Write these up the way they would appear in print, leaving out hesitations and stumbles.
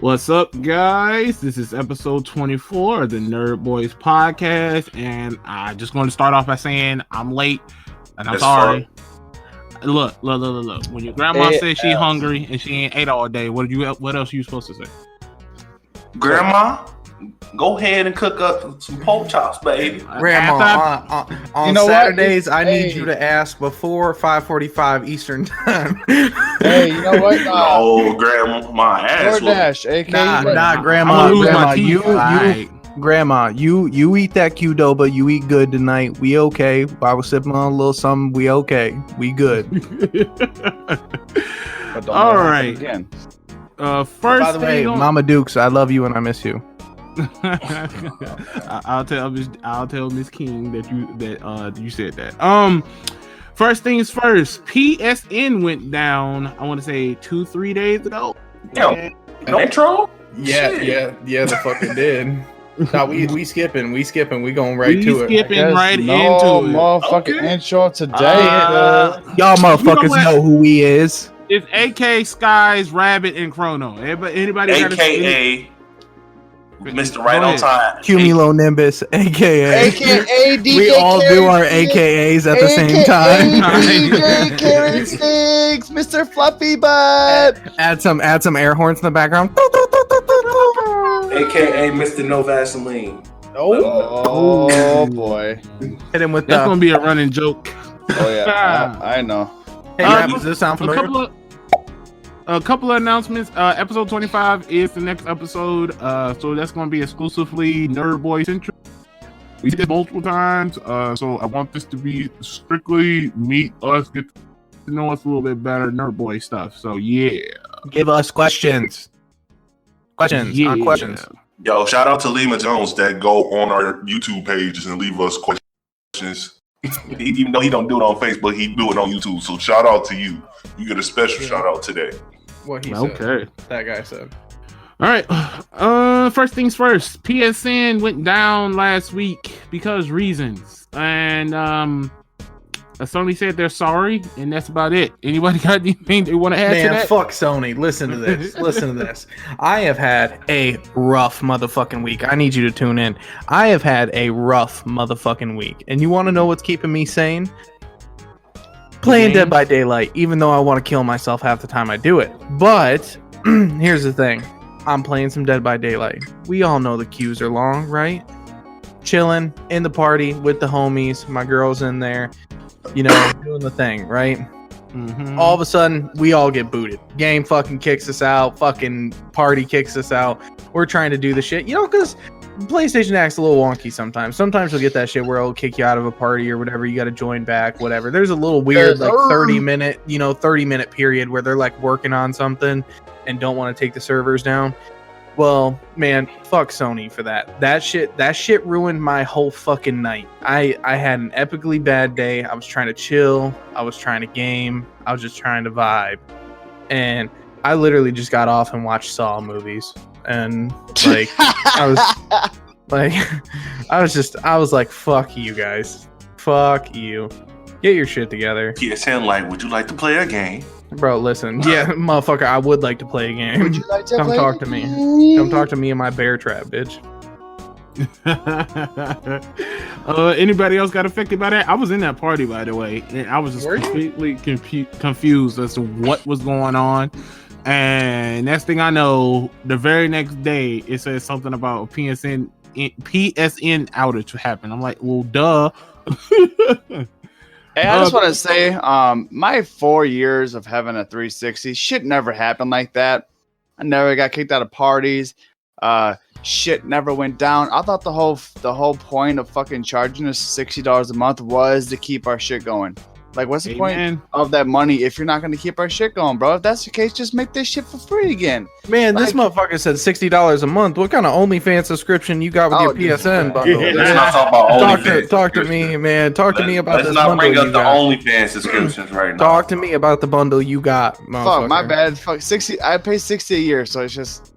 What's up, guys? This is episode 24 of the Nerd Boys Podcast, and I just going to start off by saying I'm late, and I'm sorry. Look. When your grandma says she's hungry and she ain't ate all day, what else are you supposed to say? Grandma, go ahead and cook up some pork chops, baby. Grandma, on Saturdays, I need you to ask before 5:45 Eastern time. Hey, you know what? No, Grandma, my ass. Grandma, you eat that Qdoba, you eat good tonight. We okay. I was sipping on a little something. We okay. We good. All right. Again. First, by the way, Mama Dukes, I love you and I miss you. I'll tell Miss King that you said that. First things first, PSN went down. I want to say 2-3 days ago. Yeah, Metro. Yeah, the fucking did. No, we skipping. We going right to it. Skipping right into it. Motherfucking intro today. Y'all motherfuckers know who he is. It's AK, Skies, Rabbit, and Chrono. Anybody AKA Mr. Right on Time. Cumulonimbus, AKA DJ we all do our AKAs at the same time. DJ Carrot Sticks, Mr. Fluffy Butt. Add some air horns in the background. AKA Mr. No Vaseline. Oh boy. Hit him with that's gonna be a running joke. Oh yeah, I know. Hey, does this sound familiar? A couple of announcements. Episode 25 is the next episode. So that's going to be exclusively Nerd Boy centric. We did this multiple times. So I want this to be strictly meet us, get to know us a little bit better, Nerd Boy stuff. So yeah. Give us questions. On questions. Yo, shout out to Lima Jones that go on our YouTube pages and leave us questions. Even though he don't do it on Facebook, he do it on YouTube. So shout out to you. You get a special shout out today. What he said. That guy said. All right. First things first. PSN went down last week because reasons, and Sony said they're sorry, and that's about it. Anybody got anything they want to add to that? Fuck Sony. Listen to this. I have had a rough motherfucking week. I need you to tune in. I have had a rough motherfucking week, and you want to know what's keeping me sane? Playing Dead by Daylight, even though I want to kill myself half the time I do it. But here's the thing. I'm playing some Dead by Daylight. We all know the queues are long, right? Chilling in the party with the homies. My girl's in there, doing the thing, right? Mm-hmm. All of a sudden, we all get booted. Game fucking kicks us out. Fucking party kicks us out. We're trying to do the shit, because PlayStation acts a little wonky sometimes. Sometimes you'll get that shit where it'll kick you out of a party or whatever. You got to join back, whatever. There's a little weird 30 minute period where they're like working on something and don't want to take the servers down. Well, man, fuck Sony for that. That shit ruined my whole fucking night. I had an epically bad day. I was trying to chill. I was trying to game. I was just trying to vibe. And I literally just got off and watched Saw movies. And I was like, fuck you guys. Fuck you. Get your shit together. PSN would you like to play a game? Bro, listen. Yeah, motherfucker, I would like to play a game. Would you like to Come talk to me. Come talk to me in my bear trap, bitch. Anybody else got affected by that? I was in that party, by the way, and I was just completely confused as to what was going on. And next thing I know, the very next day, it says something about PSN outage happened. I'm like, well, duh. Hey, I just want to say, my 4 years of having a 360, shit never happened like that. I never got kicked out of parties. Shit never went down. I thought the whole point of fucking charging us $60 a month was to keep our shit going. Like, what's the point of that money if you're not going to keep our shit going, bro? If that's the case, just make this shit for free again. Man, this motherfucker said $60 a month. What kind of OnlyFans subscription you got with your PSN bundle? Let's not talk about OnlyFans. Talk to me, man. Talk to me about this bundle. Let's not bring up the OnlyFans subscriptions right now. Talk to me about the bundle you got, motherfucker. Fuck, my bad. Fuck, 60. I pay 60 a year, so it's just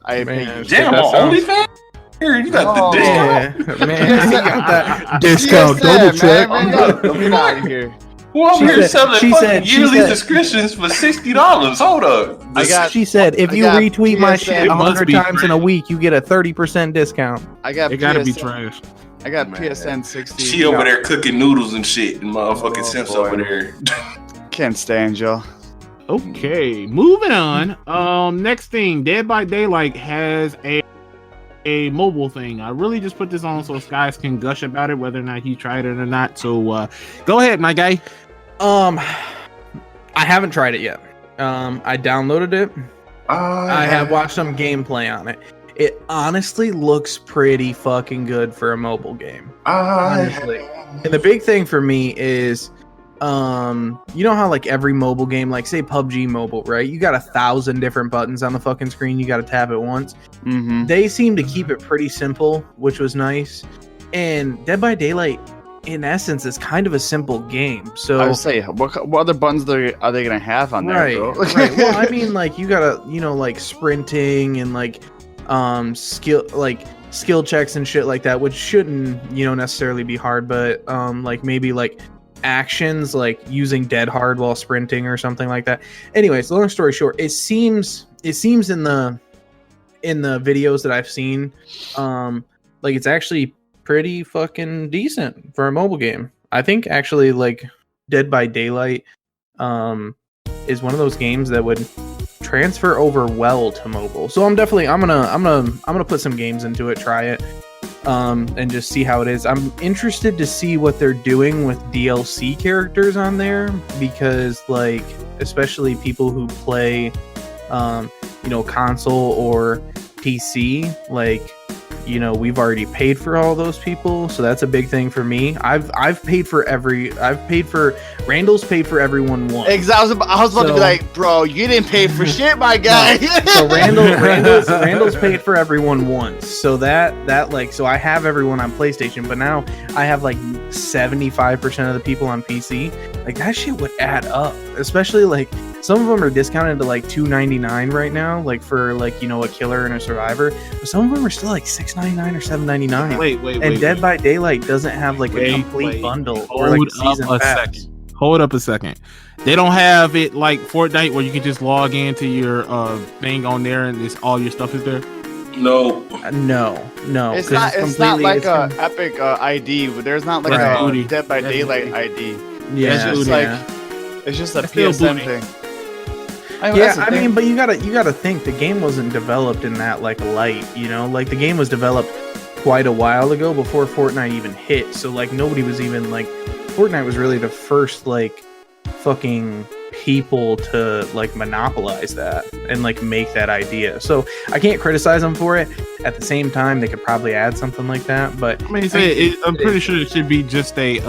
I pay. Damn, on OnlyFans? Here, you got the discount. Man, you got that discount double check. Get out of here. Well, I'm here selling yearly said, subscriptions for $60. Hold up. She said, if you retweet my shit 100 times trash. in a week, you get a 30% discount. I got It gotta be trash. I got PSN 60. She over there cooking noodles and shit, and motherfucking Simps over there. Can't stand you. Okay, moving on. Next thing, Dead by Daylight has a mobile thing. I really just put this on so guys can gush about it, whether or not he tried it or not. So go ahead, my guy. I haven't tried it yet. I downloaded it. I have watched some gameplay on it. It honestly looks pretty fucking good for a mobile game. Honestly. And the big thing for me is, you know how like every mobile game, like say PUBG Mobile, right? You got 1,000 different buttons on the fucking screen. You got to tap it once. Mm-hmm. They seem to keep it pretty simple, which was nice. And Dead by Daylight, in essence, is kind of a simple game. So I would say, what other buttons are they gonna have on there, right, bro? right. Well, I mean, like you gotta, like sprinting and like skill checks and shit like that, which shouldn't necessarily be hard, but like maybe like actions like using dead hard while sprinting or something like that. Anyways, long story short, it seems in the videos that I've seen, like it's actually pretty fucking decent for a mobile game. I think actually like Dead by Daylight is one of those games that would transfer over well to mobile. So I'm gonna put some games into it, try it, and just see how it is. I'm interested to see what they're doing with DLC characters on there, because like especially people who play console or PC, like we've already paid for all those people, so that's a big thing for me. Randall's paid for everyone once. Exactly. I was about to be like, bro, you didn't pay for shit, my guy. So Randall's paid for everyone once. So that like, so I have everyone on PlayStation, but now I have like 75% of the people on PC. Like that shit would add up, especially like some of them are discounted to like $2.99 right now, like for like a killer and a survivor. But some of them are still like $6.99 or $7.99. Wait. Dead by Daylight doesn't have like a complete bundle or like a season pass. Hold up a second. They don't have it like Fortnite where you can just log into your thing on there and all your stuff is there. No. No. It's not like a Epic ID. There's not like a Dead by Daylight ID. Yeah, it's just a PSN thing. I mean, but you gotta think the game wasn't developed in that like light, like the game was developed quite a while ago before Fortnite even hit. So like nobody was even like, Fortnite was really the first like fucking people to like monopolize that and like make that idea. So I can't criticize them for it. At the same time, they could probably add something like that. But I'm pretty sure it should be just a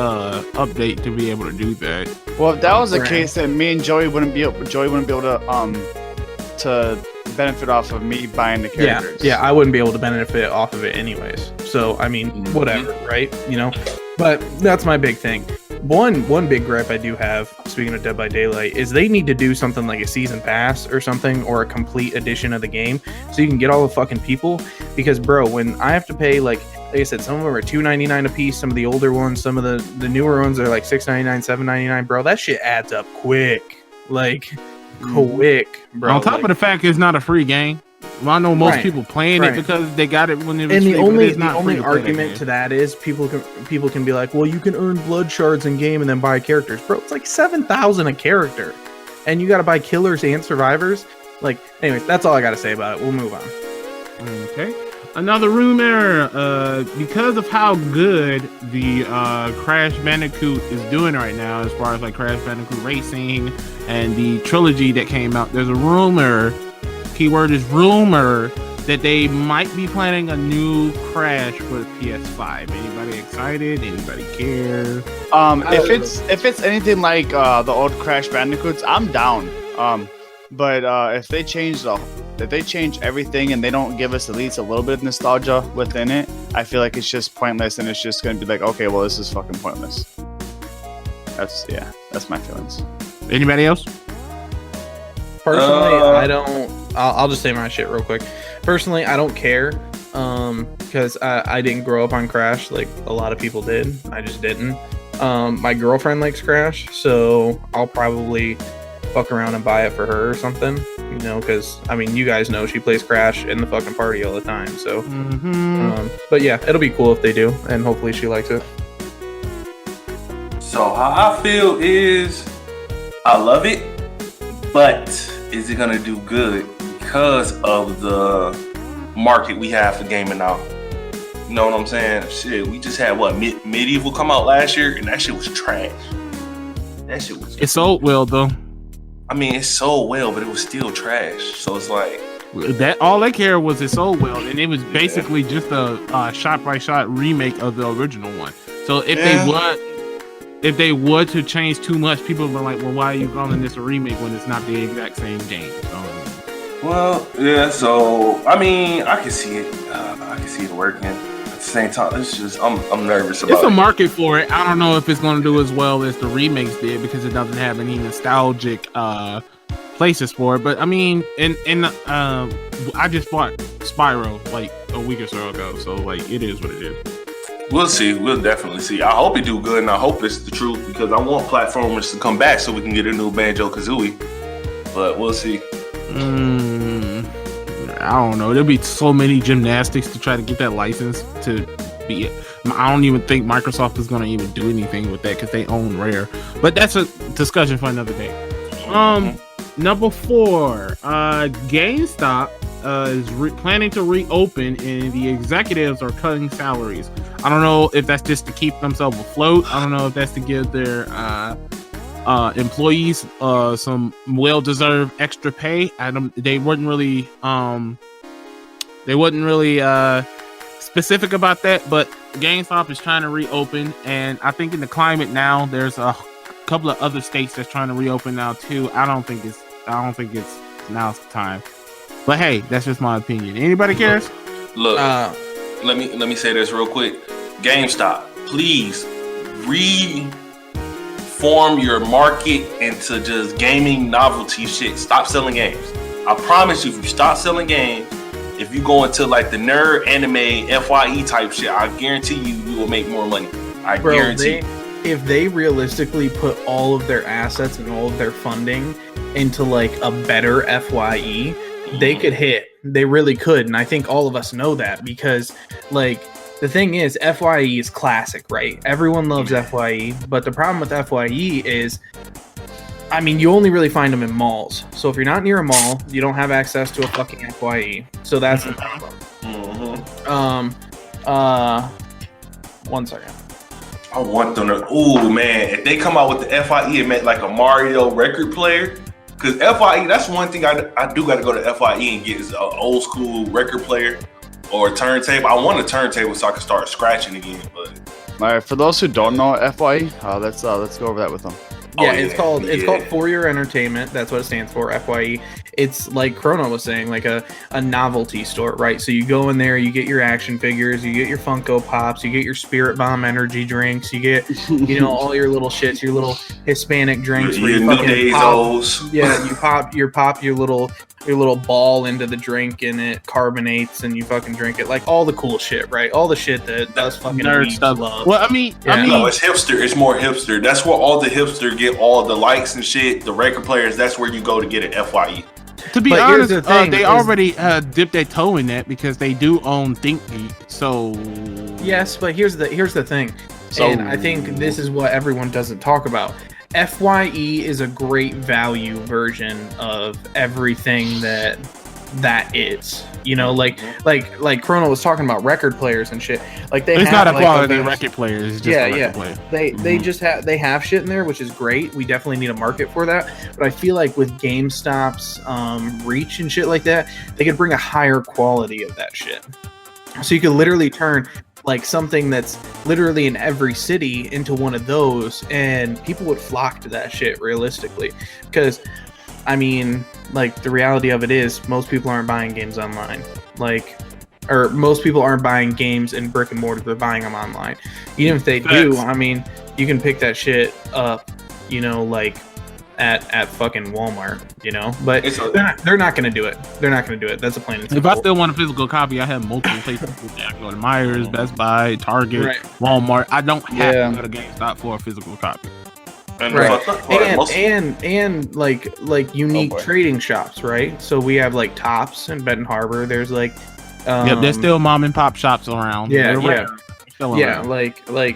update to be able to do that. Well, if that was the case, then me and Joey wouldn't be able to benefit off of me buying the characters. Yeah, I wouldn't be able to benefit off of it anyways. So I mean, whatever, right? But that's my big thing. One big gripe I do have, speaking of Dead by Daylight, is they need to do something like a season pass or something, or a complete edition of the game, so you can get all the fucking people. Because bro, when I have to pay like I said, some of them are $2.99 a piece, some of the older ones, some of the newer ones are like $6.99, $7.99, bro. That shit adds up quick. Like quick, bro. On top of the fact it's not a free game. Well, I know most people playing it because they got it when it was free. And the only argument to that is people can be like, well, you can earn blood shards in game and then buy characters, bro. It's like 7,000 a character, and you got to buy killers and survivors. Like, anyways, that's all I got to say about it. We'll move on. Okay. Another rumor, because of how good the Crash Bandicoot is doing right now, as far as like Crash Bandicoot Racing and the trilogy that came out, there's a rumor. Keyword is rumor, that they might be planning a new Crash for the PS5. Anybody excited? Anybody care? If it's anything like the old Crash Bandicoots, I'm down. But if they change everything and they don't give us at least a little bit of nostalgia within it, I feel like it's just pointless, and it's just gonna be like, okay, well, this is fucking pointless. That's my feelings. Anybody else? Personally, I don't. I'll just say my shit real quick. Personally, I don't care, because I didn't grow up on Crash like a lot of people did. I just didn't. My girlfriend likes Crash, so I'll probably fuck around and buy it for her or something. You know, because I mean, you guys know she plays Crash in the fucking party all the time. So, but yeah, it'll be cool if they do, and hopefully she likes it. So how I feel is, I love it, but is it gonna do good because of the market we have for gaming now? You know what I'm saying? Shit, we just had Medieval come out last year, and that shit was trash. That shit was. It sold well though. I mean, it sold well, but it was still trash. So it's like that. All they cared was it sold well, and it was basically just a shot-by-shot remake of the original one. So if they would to change too much, people would be like, "Well, why are you calling this a remake when it's not the exact same game?" So, well, yeah. So I mean, I can see it. I can see it working. At the same time, it's just I'm nervous about it. It's a market for it. I don't know if it's going to do as well as the remakes did because it doesn't have any nostalgic places for it. But I mean, I just bought Spyro like a week or so ago, so like it is what it is. We'll see. We'll definitely see. I hope it do good, and I hope it's the truth because I want platformers to come back so we can get a new Banjo-Kazooie. But we'll see. I don't know. There'll be so many gymnastics to try to get that license to be. I don't even think Microsoft is going to even do anything with that because they own Rare. But that's a discussion for another day. Number 4, GameStop is planning to reopen, and the executives are cutting salaries. I don't know if that's just to keep themselves afloat. I don't know if that's to give their employees some well-deserved extra pay. They wasn't really specific about that, but GameStop is trying to reopen, and I think in the climate now, there's a couple of other states that's trying to reopen now too. I don't think it's now's the time. But hey, that's just my opinion. Anybody cares? Look, let me say this real quick. GameStop, please reform your market into just gaming novelty shit. Stop selling games. I promise you, if you stop selling games, if you go into like the nerd anime FYE type shit, I guarantee you will make more money. I guarantee. If they realistically put all of their assets and all of their funding into like a better FYE, they could hit. They really could, and I think all of us know that because like the thing is, FYE is classic, right? Everyone loves FYE, but the problem with FYE is, I mean, you only really find them in malls. So if you're not near a mall, you don't have access to a fucking FYE. So that's the problem. One second. I want them to. Ooh, man, if they come out with the FYE and make like a Mario record player, because FYE, that's one thing I do got to go to FYE and get is an old school record player or a turntable. I want a turntable so I can start scratching again. But all right, for those who don't know FYE, let's go over that with them. Yeah, it's called For Your Entertainment. That's what it stands for, FYE. It's like Chrono was saying, like a novelty store, right? So you go in there, you get your action figures, you get your Funko Pops, you get your Spirit Bomb energy drinks, you get, all your little shits, your little Hispanic drinks. Your New Days-Os. Yeah, you pop your little ball into the drink and it carbonates and you fucking drink it. Like all the cool shit, right? All the shit that us fucking nerd stuff love. Well, I mean, no, it's hipster. It's more hipster. That's where all the hipster get all the likes and shit. The record players, that's where you go to get an FYE. To be honest, they already dipped their toe in that because they do own ThinkGeek. So yes, but here's the thing, and I think this is what everyone doesn't talk about. FYE is a great value version of everything that is. Like Chrono was talking about record players and shit. Like it's not a quality record player. It's just a record player. They just have shit in there, which is great. We definitely need a market for that. But I feel like with GameStop's reach and shit like that, they could bring a higher quality of that shit. So you could literally turn like something that's literally in every city into one of those, and people would flock to that shit realistically. Because I mean, like, the reality of it is most people aren't buying games online. Or most people aren't buying games in brick and mortar. They're buying them online. Even if they do, I mean, you can pick that shit up, at fucking Walmart, you know. But they're not going to do it. They're not going to do it. That's a plain and simple. If I still want a physical copy, I have multiple places. I go to Myers, Best Buy, Target, Walmart. I don't have to go to GameStop for a physical copy. And like unique trading shops, right? So we have like Tops in Benton Harbor. There's like there's still mom and pop shops around. Like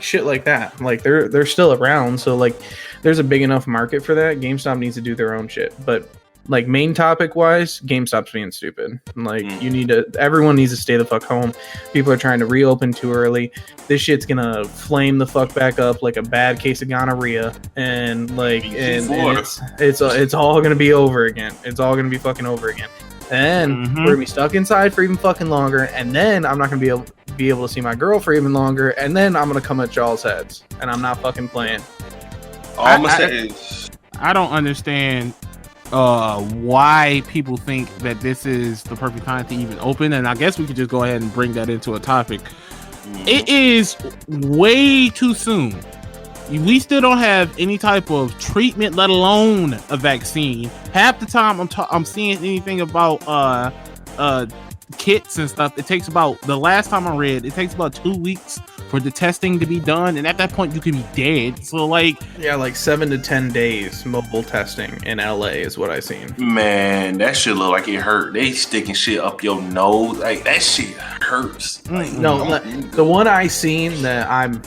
shit like that. Like they're still around. So like there's a big enough market for that. GameStop needs to do their own shit. But like main topic wise, GameStop's being stupid. Like everyone needs to stay the fuck home. People are trying to reopen too early. This shit's gonna flame the fuck back up like a bad case of gonorrhea, and it's all gonna be over again. It's all gonna be fucking over again. And we're gonna be stuck inside for even fucking longer, and then I'm not gonna be able to see my girl for even longer, and then I'm gonna come at y'all's heads, and I'm not fucking playing. All I'm gonna say is I don't understand why people think that this is the perfect time to even open, and I guess we could just go ahead and bring that into a topic. It is way too soon. We still don't have any type of treatment, let alone a vaccine. Half the time I'm seeing anything about kits and stuff. It takes about, the last time I read, it takes about 2 weeks for the testing to be done, and at that point you can be dead. So like 7 to 10 days mobile testing in LA is what I seen. Man, that shit look like it hurt. They sticking shit up your nose, like that shit hurts. Like, the one I seen that I'm,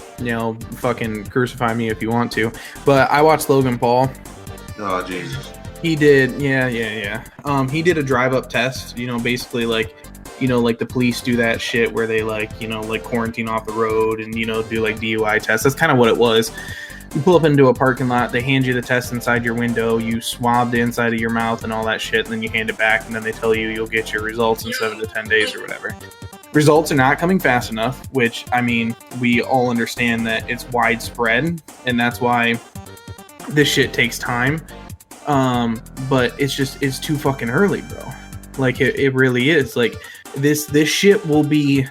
fucking crucify me if you want to, but I watched Logan Paul. Oh Jesus. He did, he did a drive up test, basically like the police do that shit where they like quarantine off the road and, do like DUI tests. That's kind of what it was. You pull up into a parking lot, they hand you the test inside your window, you swab the inside of your mouth and all that shit, and then you hand it back, and then they tell you you'll get your results in 7 to 10 days or whatever. Results are not coming fast enough, which, I mean, we all understand that it's widespread, and that's why this shit takes time. But it's too fucking early, bro. Like, it really is. Like, this shit will be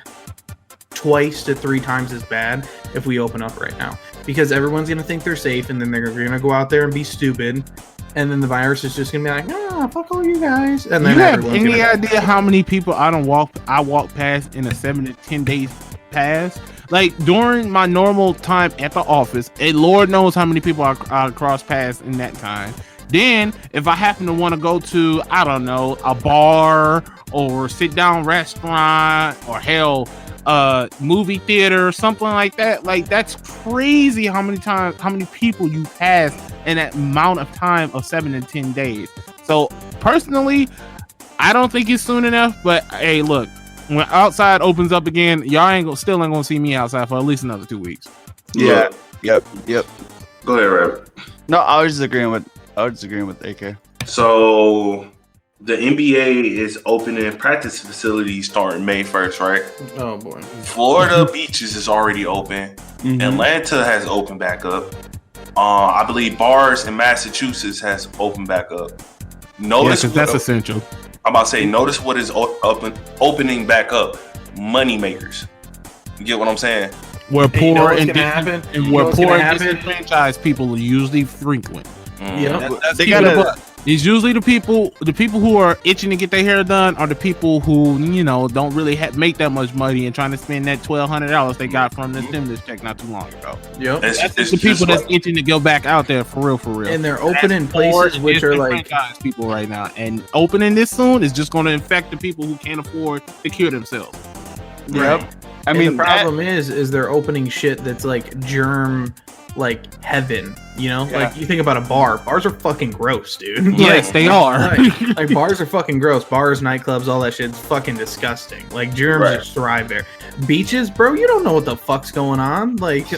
twice to 3 times as bad if we open up right now, because everyone's gonna think they're safe, and then they're gonna go out there and be stupid, and then the virus is just gonna be like, fuck all you guys. And then you have any idea how many people I walk past in a 7 to 10 days past? Like during my normal time at the office, and Lord knows how many people I cross paths in that time. Then, if I happen to want to go to, I don't know, a bar or sit down restaurant or hell, movie theater or something like that, like that's crazy how many people you pass in that amount of time of 7 to 10 days. So personally, I don't think it's soon enough. But hey, look, when outside opens up again, y'all still ain't gonna see me outside for at least another 2 weeks. Yeah. Yep. Go ahead, Rabbit. No, I was just agreeing with AK. So the NBA is opening practice facilities starting May 1st, right? Oh boy. Florida beaches is already open. Atlanta has opened back up. I believe bars in Massachusetts has opened back up. Notice that's essential. I'm about to say, notice what is opening back up. Money makers. You get what I'm saying? Where poor and disenfranchised people are usually frequent. It's usually the people who are itching to get their hair done are the people who don't really make that much money and trying to spend that $1,200 they got from the stimulus check not too long ago. Yep, it's the people that's itching to go back out there for real. And they're opening places which are like people right now, and opening this soon is just going to infect the people who can't afford to cure themselves. Yep. I mean, the problem is they're opening shit that's like germ. Like heaven, like you think about a bar. Bars are fucking gross, dude. Yes, they are. like bars are fucking gross. Bars, nightclubs, all that shit's fucking disgusting. Like germs just thrive there. Beaches, bro, you don't know what the fuck's going on. Like,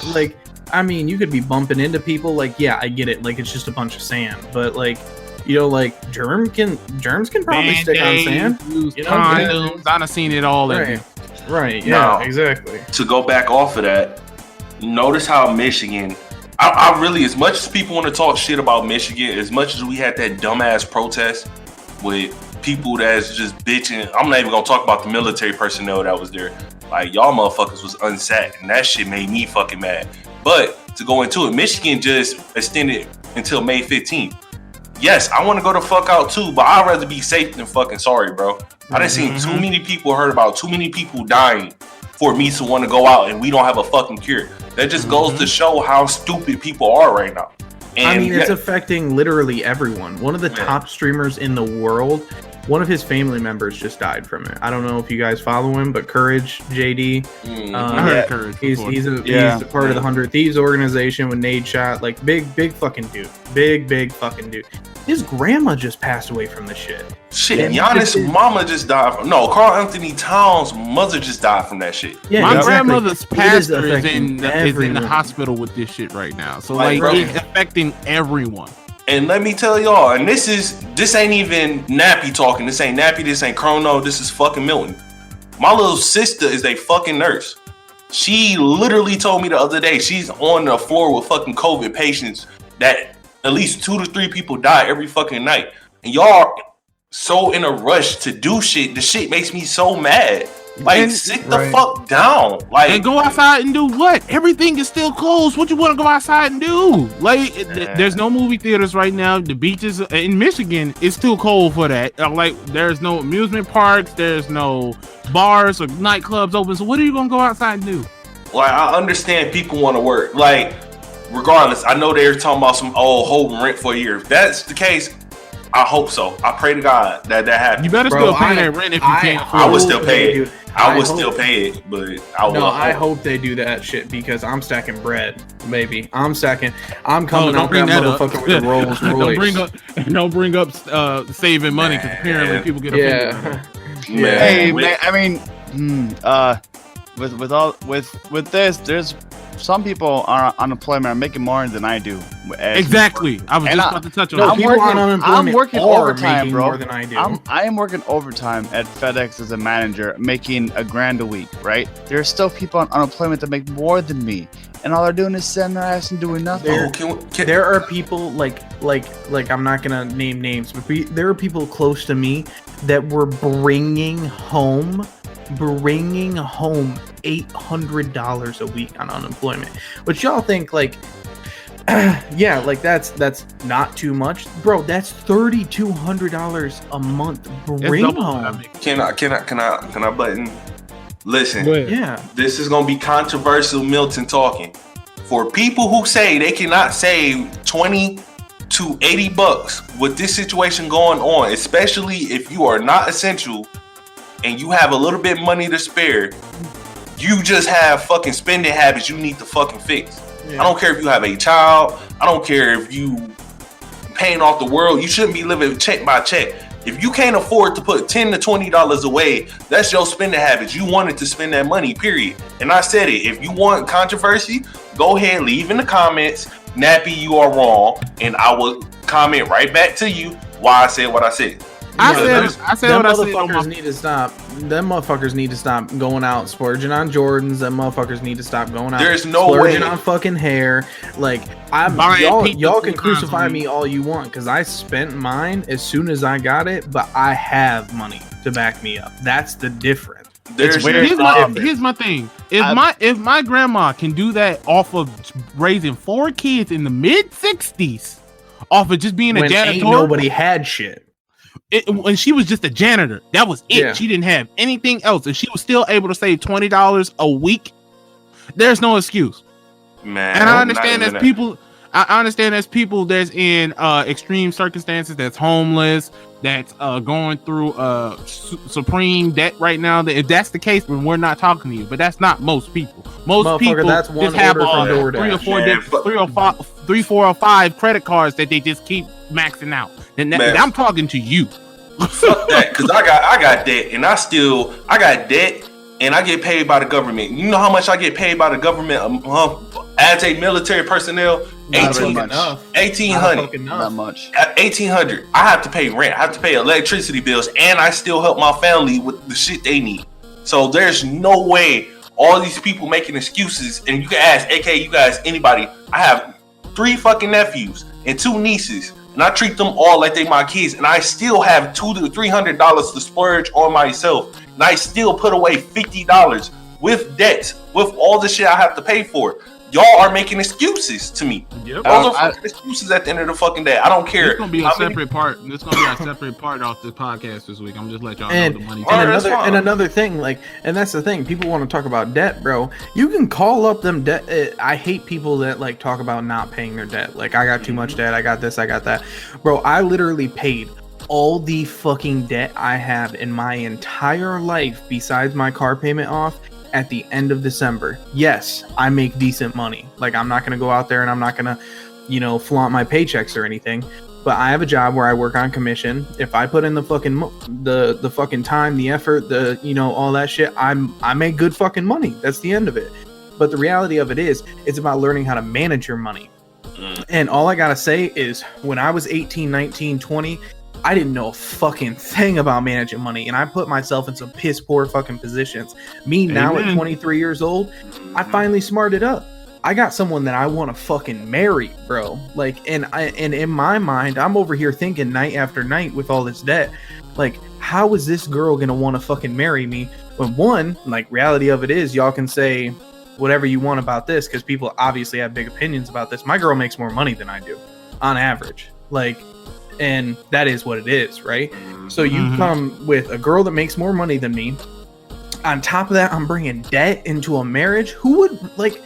I mean, you could be bumping into people. Like, yeah, I get it. Like, it's just a bunch of sand, but like, like germs can probably stick on sand. Condoms. I've seen it all. Right. Yeah. Now, exactly. To go back off of that. Notice how Michigan, I really, as much as people want to talk shit about Michigan, as much as we had that dumbass protest with people that's just bitching, I'm not even going to talk about the military personnel that was there. Like, y'all motherfuckers was unsat, and that shit made me fucking mad. But to go into it, Michigan just extended until May 15th. yes, I want to go the fuck out too, but I'd rather be safe than fucking sorry, bro. I done seen too many people, heard about too many people dying for me to want to go out, and we don't have a fucking cure. That just goes to show how stupid people are right now. And I mean, it's affecting literally everyone. One of the top streamers in the world, one of his family members just died from it. I don't know if you guys follow him, but Courage JD. I heard Courage. He's a part of the 100 Thieves organization with Nade Shot. Like big fucking dude. Big fucking dude. His grandma just passed away from the shit. Shit, and Giannis' mama just died from. No, Karl Anthony Towns' mother just died from that shit. Yeah, my exactly. grandmother's pastor is in the everyone. hospital with this shit right now. So Like, it's affecting everyone. And let me tell y'all, and this ain't even Nappy talking. This ain't Nappy. This ain't Chrono. This is fucking Milton. My little sister is a fucking nurse. She literally told me the other day she's on the floor with fucking COVID patients that at least 2 to 3 people die every fucking night. And y'all so in a rush to do shit. The shit makes me so mad. Like, sit the fuck down. Like, and go outside and do what? Everything is still closed. What you want to go outside and do? Like, there's no movie theaters right now. The beaches in Michigan is too cold for that. Like, there's no amusement parks. There's no bars or nightclubs open. So what are you gonna go outside and do? Like, I understand people want to work. Like, regardless, I know they're talking about some holding rent for a year. If that's the case, I hope so. I pray to God that happens. You better still pay that rent if you can't. I would still pay it. I would still pay it, but I hope they do that shit because I'm stacking bread, baby. I'm coming out that motherfucker with the Rolls Royce. Don't bring up saving money because apparently people get offended. Hey, man, I mean, with this, there's some people are unemployment are making more than I do. Exactly. I was just about to touch on that. I'm working overtime, bro. More than I do. I am working overtime at FedEx as a manager, making $1,000 a week. Right? There's still people on unemployment that make more than me, and all they're doing is sitting their ass and doing nothing. There are people like I'm not gonna name names, but there are people close to me that were bringing home $800 a week on unemployment, which y'all think like that's not too much, bro. That's $3,200 a month. Bring home. Can I button? Listen, this is gonna be controversial. Milton talking for people who say they cannot save $20 to $80 with this situation going on, especially if you are not essential and you have a little bit money to spare. You just have fucking spending habits you need to fucking fix. I don't care if you have a child. I don't care if you paying off the world. You shouldn't be living check by check. If you can't afford to put $10 to $20 away, that's your spending habits. You wanted to spend that money, period. And I said it. If you want controversy, go ahead, leave in the comments. Nappy, you are wrong. And I will comment right back to you why I said what I said. I said what I said. Motherfuckers need to stop. Them motherfuckers need to stop going out splurging on Jordans. Them motherfuckers need to stop going out. There's no splurging way on fucking hair. Like y'all can crucify me all you want because I spent mine as soon as I got it, but I have money to back me up. That's the difference. Here's my thing. If my grandma can do that off of raising 4 kids in the mid-60s, off of just being a janitor, ain't nobody had shit. When she was just a janitor, that was it. Yeah. She didn't have anything else, and she was still able to save $20 a week. There's no excuse, man. And I understand there's people. I understand there's people that's in extreme circumstances, that's homeless, that's going through supreme debt right now. If that's the case, then we're not talking to you. But that's not most people. Most people that's one just have 3, 4, or 5 credit cards that they just keep maxing out. And I'm talking to you. Fuck that, because I got debt, and I got debt, and I get paid by the government. You know how much I get paid by the government as a military personnel? $1,800. Not much. $1,800. I have to pay rent. I have to pay electricity bills, and I still help my family with the shit they need. So there's no way all these people making excuses. And you can ask, AK, you guys, anybody. I have 3 fucking nephews and 2 nieces. And I treat them all like they my kids, and I still have $200 to $300 to splurge on myself, and I still put away $50 with debts, with all the shit I have to pay for. y'all are making excuses to me. Yep. Those are fucking excuses at the end of the fucking day. I don't care. It's gonna be a separate part. It's gonna be a separate part off the podcast this week. I'm just let y'all know the money. And another thing, like, and that's the thing. People want to talk about debt, bro. You can call up them debt. I hate people that like talk about not paying their debt. Like, I got too much debt. I got this. I got that, bro. I literally paid all the fucking debt I have in my entire life besides my car payment off at the end of December. Yes, I make decent money. Like, I'm not going to go out there and I'm not going to, flaunt my paychecks or anything. But I have a job where I work on commission. If I put in the fucking the fucking time, the effort, all that shit, I make good fucking money. That's the end of it. But the reality of it is, it's about learning how to manage your money. And all I got to say is, when I was 18, 19, 20, I didn't know a fucking thing about managing money, and I put myself in some piss poor fucking positions. Now at 23 years old, I finally smarted up. I got someone that I want to fucking marry, bro. Like, and in my mind, I'm over here thinking night after night with all this debt, like, how is this girl gonna want to fucking marry me? When one, like, reality of it is, y'all can say whatever you want about this, because people obviously have big opinions about this. My girl makes more money than I do, on average. Like, and that is what it is, right? So you come with a girl that makes more money than me. On top of that, I'm bringing debt into a marriage. Who would, like,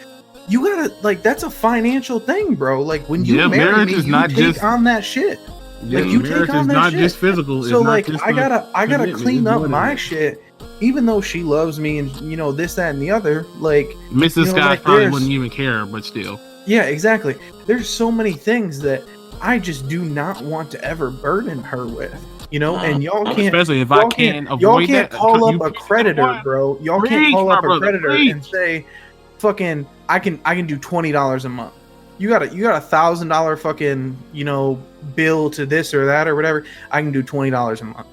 you gotta, like, that's a financial thing, bro. Like, when you marry me, you take on that shit. Yeah, like, you take on that not shit. Just physical. So, like, I gotta clean up my shit, even though she loves me and, this, that, and the other. Like, Mrs. Scott like, probably wouldn't even care, but still. Yeah, exactly. There's so many things that I just do not want to ever burden her with, and y'all can't, especially if I can't avoid y'all can't that. call up a creditor, bro. Y'all can't call up a creditor and say, fucking, I can do $20 a month. You got $1,000 fucking, bill to this or that or whatever. I can do $20 a month.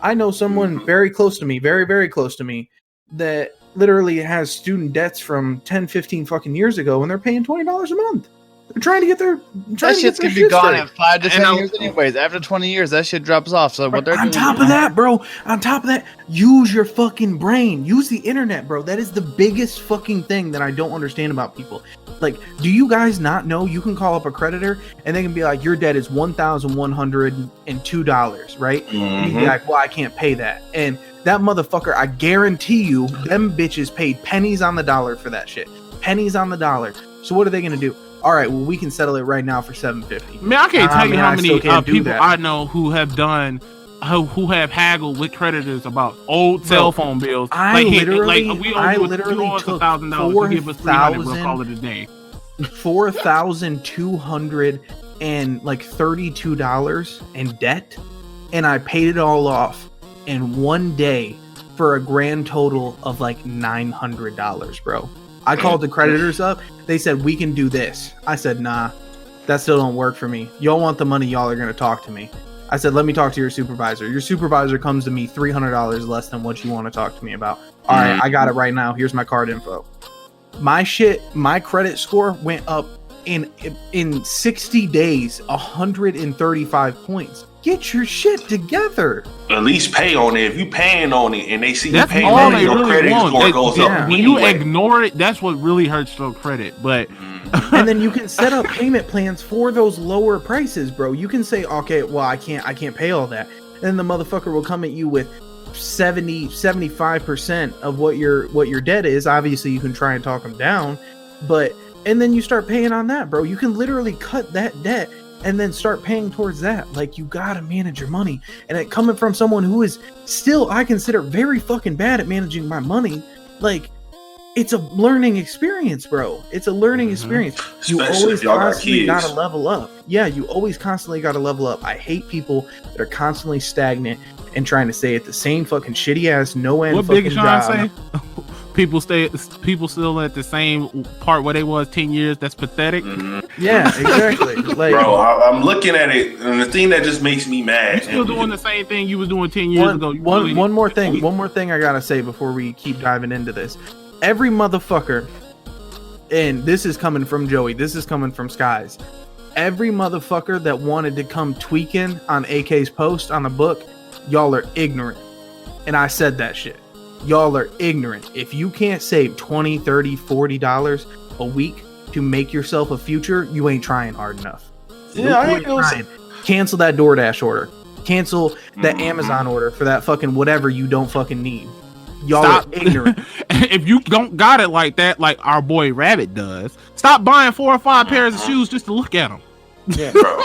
I know someone very close to me, very, very close to me, that literally has student debts from 10, 15 fucking years ago, and they're paying $20 a month. They're trying to get their that shit's gonna be gone in 5 to 10 years anyways. After 20 years, that shit drops off. So what they're on top of that, use your fucking brain. Use the internet, bro. That is the biggest fucking thing that I don't understand about people. Like, do you guys not know you can call up a creditor and they can be like, your debt is $1,102, right? And you'd be like, well, I can't pay that. And that motherfucker, I guarantee you, them bitches paid pennies on the dollar for that shit. Pennies on the dollar. So what are they gonna do? All right, well, we can settle it right now for $750. Man, I can't tell you how many people I know who have haggled with creditors about old cell phone bills. I literally took $4,232 give us $300, we'll call it a day. $4,232 in debt, and I paid it all off in one day for a grand total of like $900, bro. I called the creditors up. They said, we can do this. I said, nah, that still don't work for me. Y'all want the money, y'all are going to talk to me. I said, let me talk to your supervisor. Your supervisor comes to me $300 less than what you want to talk to me about. All right, I got it right now. Here's my card info. My credit score went up in 60 days, 135 points. Get your shit together. At least pay on it. If you paying on it and they see that's you paying all on it, your really credit score goes up. When you ignore it, that's what really hurts your credit. But and then you can set up payment plans for those lower prices, bro. You can say, okay, well, I can't pay all that. And then the motherfucker will come at you with 75% of what your debt is. Obviously, you can try and talk them down, and then you start paying on that, bro. You can literally cut that debt and then start paying towards that. Like, you gotta manage your money. And it coming from someone who is still, I consider, very fucking bad at managing my money. Like, it's a learning experience, bro. It's a learning experience. You always constantly gotta level up. Yeah, you always constantly gotta level up. I hate people that are constantly stagnant and trying to stay at the same fucking shitty ass no end fucking job. Say? People still at the same part where they was 10 years. That's pathetic. Yeah, exactly. Like, bro, I'm looking at it, and the thing that just makes me mad. You're still doing the same thing you was doing 10 years ago. One more thing I gotta say before we keep diving into this. Every motherfucker, and this is coming from Joey, this is coming from Skies. Every motherfucker that wanted to come tweaking on AK's post on the book, y'all are ignorant. And I said that shit. Y'all are ignorant. If you can't save $20, $30, $40 a week to make yourself a future, you ain't trying hard enough. Yeah, I ain't gonna Cancel that DoorDash order. Cancel that Amazon order for that fucking whatever you don't fucking need. Y'all are ignorant. If you don't got it like that, like our boy Rabbit does, stop buying 4 or 5 pairs of shoes just to look at them. Yeah, bro.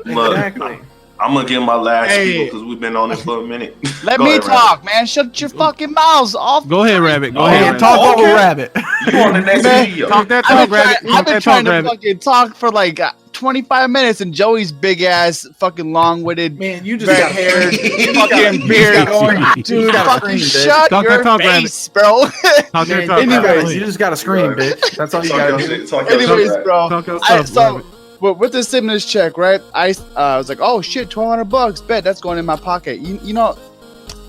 exactly. I'm gonna get my last spiel because we've been on it for a minute. Let me talk, man. Shut your fucking mouths off. Go ahead, Rabbit. Go ahead. Talk over Rabbit. You on the next video? Talk that talk, Rabbit. I've been trying to fucking talk for like 25 minutes, and Joey's big ass, fucking long-witted, man, you just red got haired, fucking beard going. Dude, fucking shut your face, bro. Anyways, you just gotta scream, bitch. That's all you gotta do. Anyways, bro. But with the stimulus check, right? I was like, oh shit, $1,200. Bet that's going in my pocket. You know.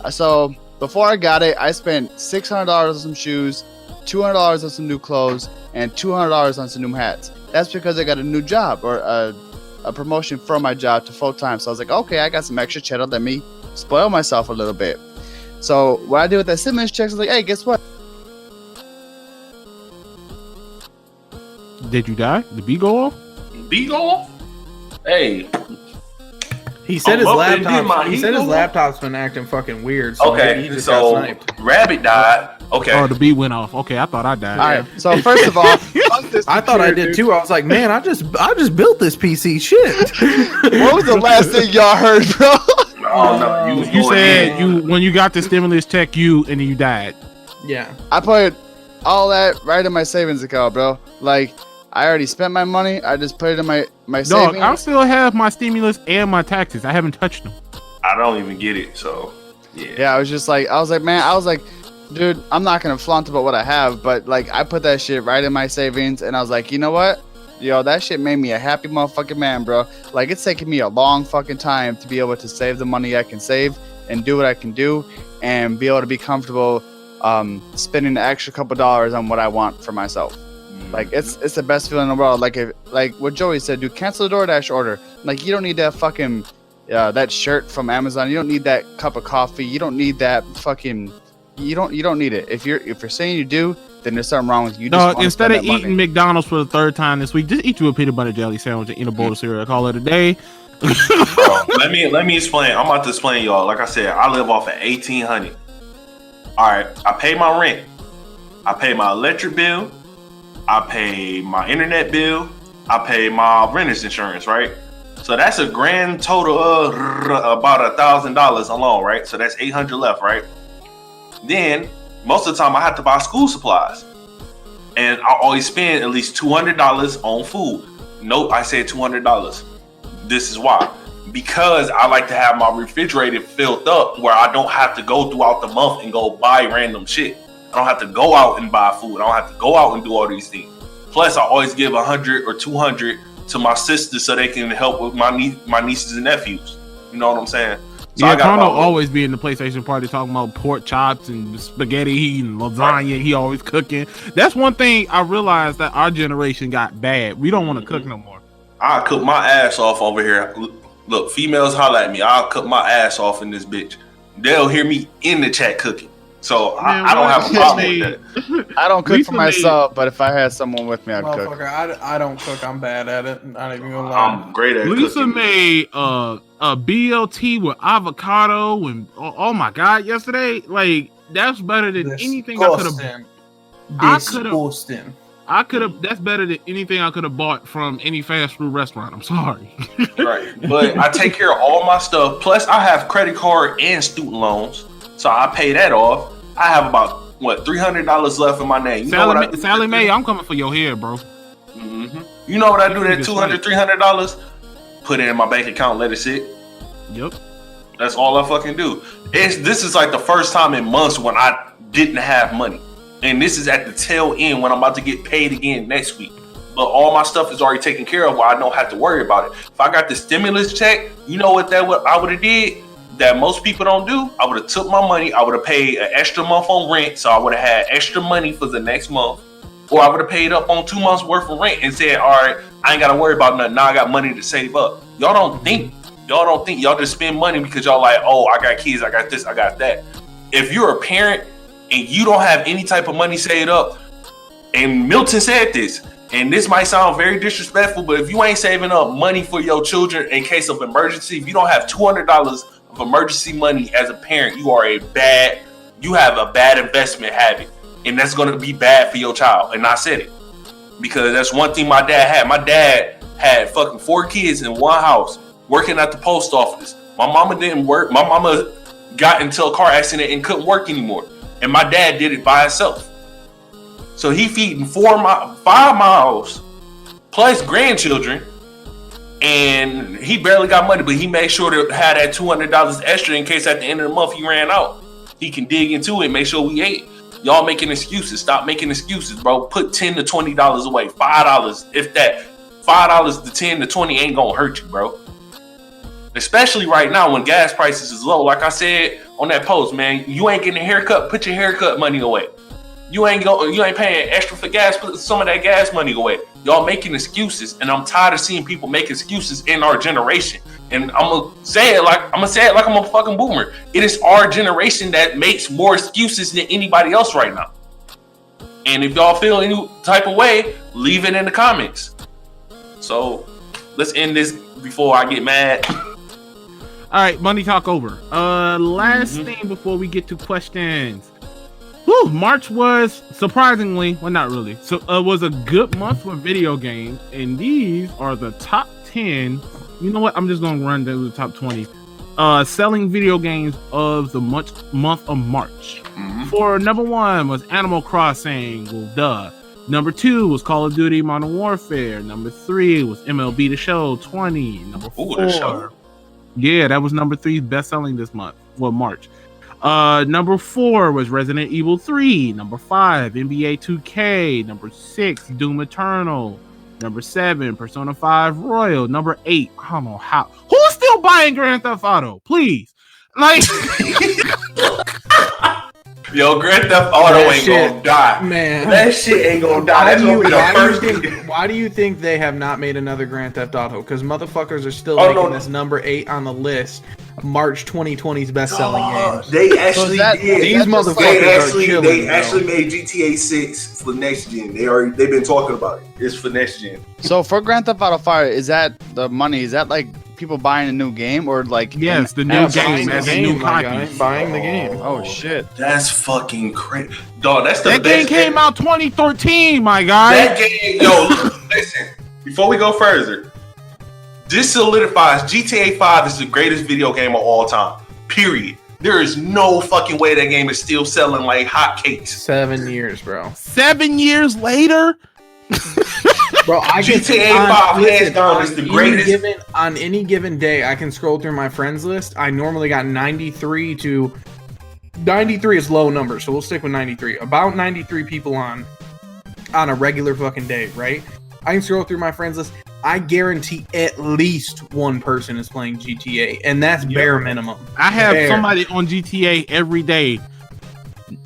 So before I got it, I spent $600 on some shoes, $200 on some new clothes, and $200 on some new hats. That's because I got a new job or a promotion from my job to full time. So I was like, okay, I got some extra cheddar. Let me spoil myself a little bit. So what I did with that stimulus check, I was like, hey, guess what? Did you die? Did B go off? B go off? Hey. He said his laptop. He said his laptop's been acting fucking weird. So okay, he just so got sniped. Rabbit died. Okay. Oh, the B went off. Okay, I thought I died. All right. So first of all, I thought I did too. I was like, man, I just built this PC. Shit. What was the last thing y'all heard, bro? Oh no, you said when you got the stimulus check, and then you died. Yeah. I put all that right in my savings account, bro. Like, I already spent my money. I just put it in my savings. Dog, I still have my stimulus and my taxes. I haven't touched them. I don't even get it. So yeah. Yeah, I was like, dude, I'm not gonna flaunt about what I have, but like, I put that shit right in my savings, and I was like, you know what? Yo, that shit made me a happy motherfucking man, bro. Like, it's taken me a long fucking time to be able to save the money I can save and do what I can do and be able to be comfortable spending the extra couple dollars on what I want for myself. Like, it's the best feeling in the world. Like what Joey said, dude, cancel the DoorDash order. Like, you don't need that fucking that shirt from Amazon. You don't need that cup of coffee. You don't need that fucking. You don't need it. If you're saying you do, then there's something wrong with you. No, instead of eating McDonald's for the 3rd time this week, just eat you a peanut butter jelly sandwich and eat a bowl of cereal. Call it a day. Let me explain. I'm about to explain, y'all. Like I said, I live off of $1,800. All right, I pay my rent. I pay my electric bill. I pay my internet bill. I pay my renter's insurance, right? So that's a grand total of about $1,000 alone, right? So that's $800 left, right? Then most of the time I have to buy school supplies, and I always spend at least $200 on food. Nope, I said $200. This is why. Because I like to have my refrigerator filled up where I don't have to go throughout the month and go buy random shit. I don't have to go out and buy food. I don't have to go out and do all these things. Plus, I always give $100 or $200 to my sisters so they can help with my nieces and nephews. You know what I'm saying? So yeah, Kono always be in the PlayStation party talking about pork chops and spaghetti and lasagna. Right. He always cooking. That's one thing I realized that our generation got bad. We don't want to cook no more. I cook my ass off over here. Look, females holler at me. I'll cook my ass off in this bitch. They'll hear me in the chat cooking. So man, I don't have a problem with that. I don't cook for myself, but if I had someone with me, I'd cook. I don't cook. I'm bad at it. Not even gonna lie. I'm great at Lisa cooking. made a BLT with avocado and oh my god, yesterday. Like, that's better than anything I could have. I could have. That's better than anything I could have bought from any fast food restaurant. I'm sorry. Right, but I take care of all my stuff. Plus, I have credit card and student loans, so I pay that off. I have about $300 left in my name. Sally Mae, I'm coming for your hair, bro. Mm-hmm. You know what I do? That $200-$300, put it in my bank account, let it sit. Yep. That's all I fucking do. This is like the first time in months when I didn't have money. And this is at the tail end when I'm about to get paid again next week. But all my stuff is already taken care of where I don't have to worry about it. If I got the stimulus check, you know what I would have did that most people don't do? I would have took my money. I would have paid an extra month on rent. So I would have had extra money for the next month. Or I would have paid up on 2 months worth of rent and said, all right, I ain't got to worry about nothing. Now I got money to save up. Y'all don't think. Y'all just spend money because y'all like, oh, I got kids. I got this. I got that. If you're a parent and you don't have any type of money saved up, and Milton said this, And this might sound very disrespectful, but if you ain't saving up money for your children in case of emergency, if you don't have $200 of emergency money as a parent, you have a bad investment habit, and that's going to be bad for your child. And I said it because that's one thing my dad had. My dad had fucking 4 kids in one house working at the post office. My mama didn't work. My mama got into a car accident and couldn't work anymore. And my dad did it by himself. So he feeding 5 miles plus grandchildren, and he barely got money, but he made sure to have that $200 extra in case at the end of the month he ran out. He can dig into it, make sure we ate. Y'all making excuses. Stop making excuses, bro. Put $10 to $20 away. $5, if that. $5 to $10 to $20 ain't gonna hurt you, bro. Especially right now when gas prices is low. Like I said on that post, man, you ain't getting a haircut, put your haircut money away. You ain't paying extra for gas, put some of that gas money away. Y'all making excuses, and I'm tired of seeing people make excuses in our generation. And I'm gonna say it like I'm a fucking boomer. It is our generation that makes more excuses than anybody else right now. And if y'all feel any type of way, leave it in the comments. So let's end this before I get mad. All right, money talk over. Last thing before we get to questions. Whew, March was surprisingly, well, not really. So was a good month for video games, and these are the top 10. You know what? I'm just gonna run to the top 20. Selling video games of the month of March. For number 1 was Animal Crossing. Well, duh. Number 2 was Call of Duty Modern Warfare. Number 3 was MLB The Show 20. Number 4. The show. Yeah, that was number 3 best selling this month. Well, March. Number 4 was Resident Evil 3. Number 5, NBA 2K. Number 6, Doom Eternal. Number 7, Persona 5 Royal. Number 8, I don't know how. Who's still buying Grand Theft Auto? Please. Like, yo, Grand Theft Auto ain't gonna die. Man. That shit ain't gonna die. That's gonna be the first. Why do you think they have not made another Grand Theft Auto? Because motherfuckers are still making this number 8 on the list. March 2020's best-selling games. They actually did. These motherfuckers they actually made GTA 6 for next gen. They've been talking about it. It's for next gen. So for Grand Theft Auto 5, is that the money? Is that like people buying a new game or like? Yes, the new game as a new copy. Buying the game. Oh shit, that's fucking crazy, dog. That's the that best game came out 2013, my guy. That game, yo, listen. Before we go further, this solidifies GTA 5 is the greatest video game of all time. Period. There is no fucking way that game is still selling like hotcakes. 7 years, bro. 7 years later. Bro, GTA 5 hands down is the greatest. On any given day, I can scroll through my friends list. I normally got 93 is low number, so we'll stick with 93. About 93 people on a regular fucking day, right? I can scroll through my friends list. I guarantee at least one person is playing GTA, and that's bare minimum. I have somebody on GTA every day.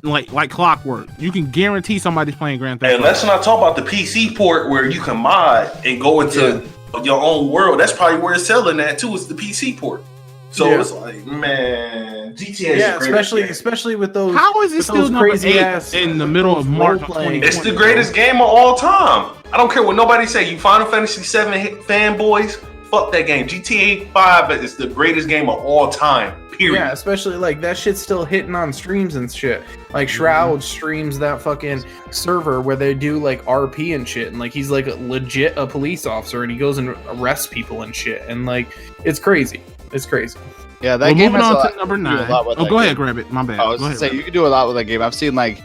Like clockwork. You can guarantee somebody's playing Grand Theft Auto. And let's not talk about the PC port where you can mod and go into your own world. That's probably where it's selling at too. It's the PC port. So it's like, man, GTA is especially with those. How is it still crazy ass in the middle of March? It's the greatest game of all time. I don't care what nobody say. You Final Fantasy 7 fanboys, fuck that game. GTA 5 is the greatest game of all time. Period. Yeah, especially like that shit's still hitting on streams and shit. Like Shroud streams that fucking server where they do like RP and shit, and like he's like legit a police officer and he goes and arrests people and shit, and like it's crazy. It's crazy. Yeah, that game. Moving on to number 9. Oh, go ahead, grab it. My bad. I was gonna say you can do a lot with that game. I've seen like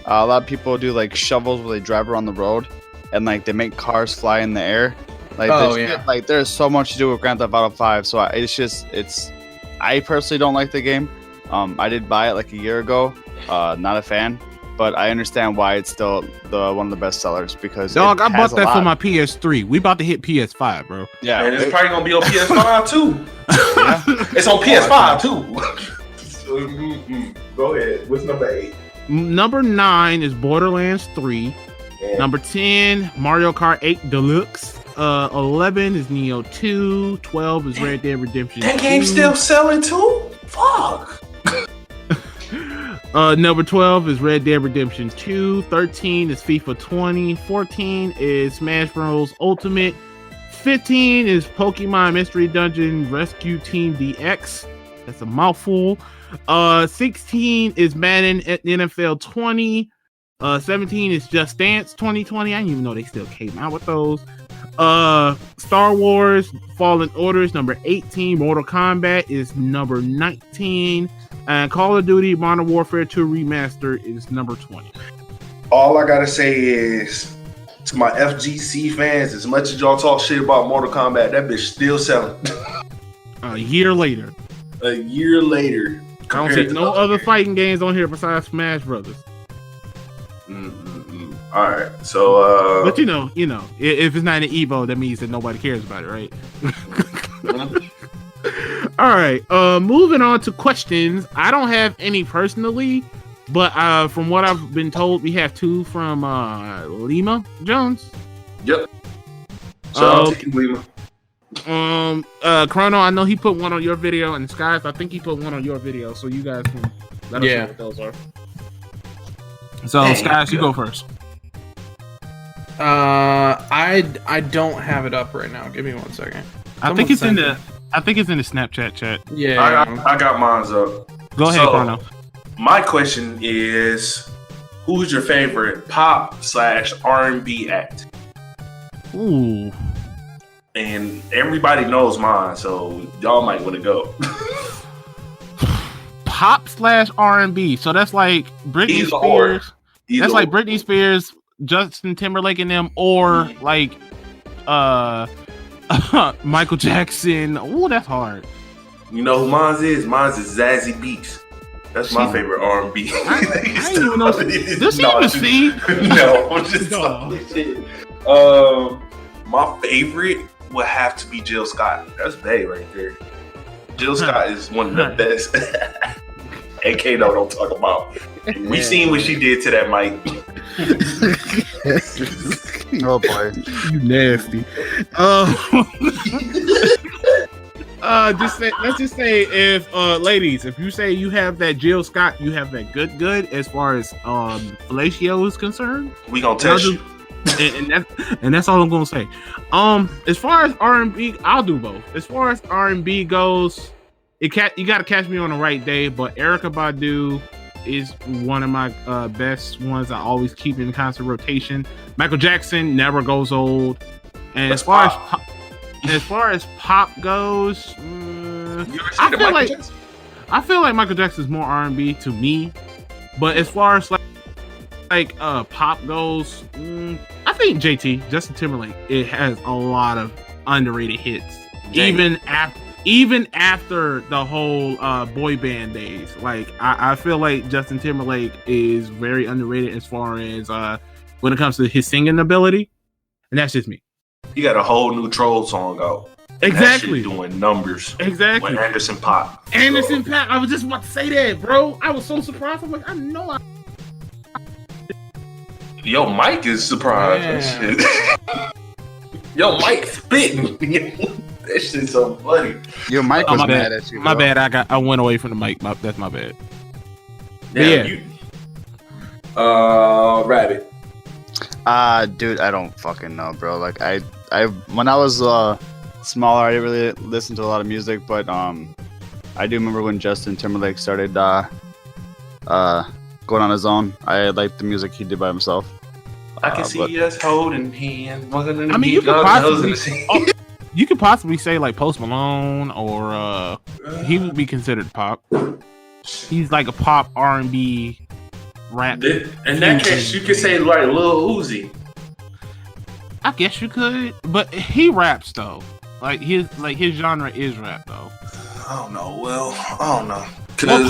a lot of people do like shovels where they drive around the road and like they make cars fly in the air. Like, like there's so much to do with Grand Theft Auto 5. So it's. I personally don't like the game. I did buy it like a year ago. Not a fan, but I understand why it's still one of the best sellers because dog, I bought that for my PS3. We about to hit PS5, bro. Yeah, and it's probably gonna be on PS5 too. It's on PS5 too. Go ahead. What's number 8? Number 9 is Borderlands 3. Yeah. Number 10, Mario Kart 8 Deluxe. 11 is Neo 2. 12 is Red Dead Redemption 2. That game's still selling too? Fuck. Number 12 is Red Dead Redemption 2. 13 is FIFA 20. 14 is Smash Bros. Ultimate. 15 is Pokemon Mystery Dungeon Rescue Team DX. That's a mouthful. 16 is Madden NFL 20. 17 is Just Dance 2020. I didn't even know they still came out with those. Star Wars Fallen Order is number 18. Mortal Kombat is number 19. And Call of Duty Modern Warfare 2 Remaster is number 20. All I gotta say is, to my FGC fans, as much as y'all talk shit about Mortal Kombat, that bitch still selling. A year later. A year later. I don't see no other fighting games on here besides Smash Brothers. All right, so but you know, if it's not an Evo, that means that nobody cares about it, right? All right, moving on to questions. I don't have any personally, but from what I've been told, we have 2 from Lima Jones. Yep. Shout out to Lima. Chrono, I know he put one on your video, and Skies, I think he put one on your video, so you guys can let us know what those are. So, Skies, you go first. I don't have it up right now. Give me 1 second. I think it's in the Snapchat chat. Yeah, I got mine's up. Go ahead, Chrono. My question is, who's your favorite pop/R&B act? Ooh. And everybody knows mine, so y'all might want to go. Pop/R&B. So that's like Britney Spears. That's like Britney Spears, Justin Timberlake and them, or like Michael Jackson. Ooh, that's hard. You know who mine is? Mine is Zazie Beetz. That's my favorite R&B. I didn't even know. Does she even see? No, I'm just talking shit. My favorite would have to be Jill Scott. That's Bae right there. Jill Scott is one of the best. AK don't talk about. We seen what she did to that mic. Oh boy, you nasty. Let's just say if ladies, if you say you have that Jill Scott, you have that good as far as fellatio is concerned. We gonna test you. And that's all I'm gonna say. As far as R&B, I'll do both. As far as R&B goes, you gotta catch me on the right day, but Erykah Badu is one of my best ones I always keep in constant rotation. Michael Jackson never goes old. And as far as pop goes, I feel like Michael Jackson is more R&B to me. But as far as like pop goes, I think Justin Timberlake, it has a lot of underrated hits. Even after the whole boy band days, like I feel like Justin Timberlake is very underrated as far as when it comes to his singing ability, and that's just me. He got a whole new troll song out. Exactly, doing numbers. Exactly, with Anderson .Paak. I was just about to say that, bro. I was so surprised. I'm like, I know. Yo, Mike is surprised. Yeah. Shit. Yo, Mike spitting. That shit's so funny. Your mic was mad at you. My bad. I went away from the mic. That's my bad. Yeah. Rabbit. Dude, I don't fucking know, bro. Like I when I was smaller, I didn't really listen to a lot of music, but I do remember when Justin Timberlake started going on his own. I liked the music he did by himself. I can see us holding hands. I mean, you could possibly say like Post Malone, or he would be considered pop. He's like a pop R&B rap. In that case, you could say like Lil Uzi. I guess you could, but he raps though. Like his genre is rap though. I don't know. Well, I don't know. Well,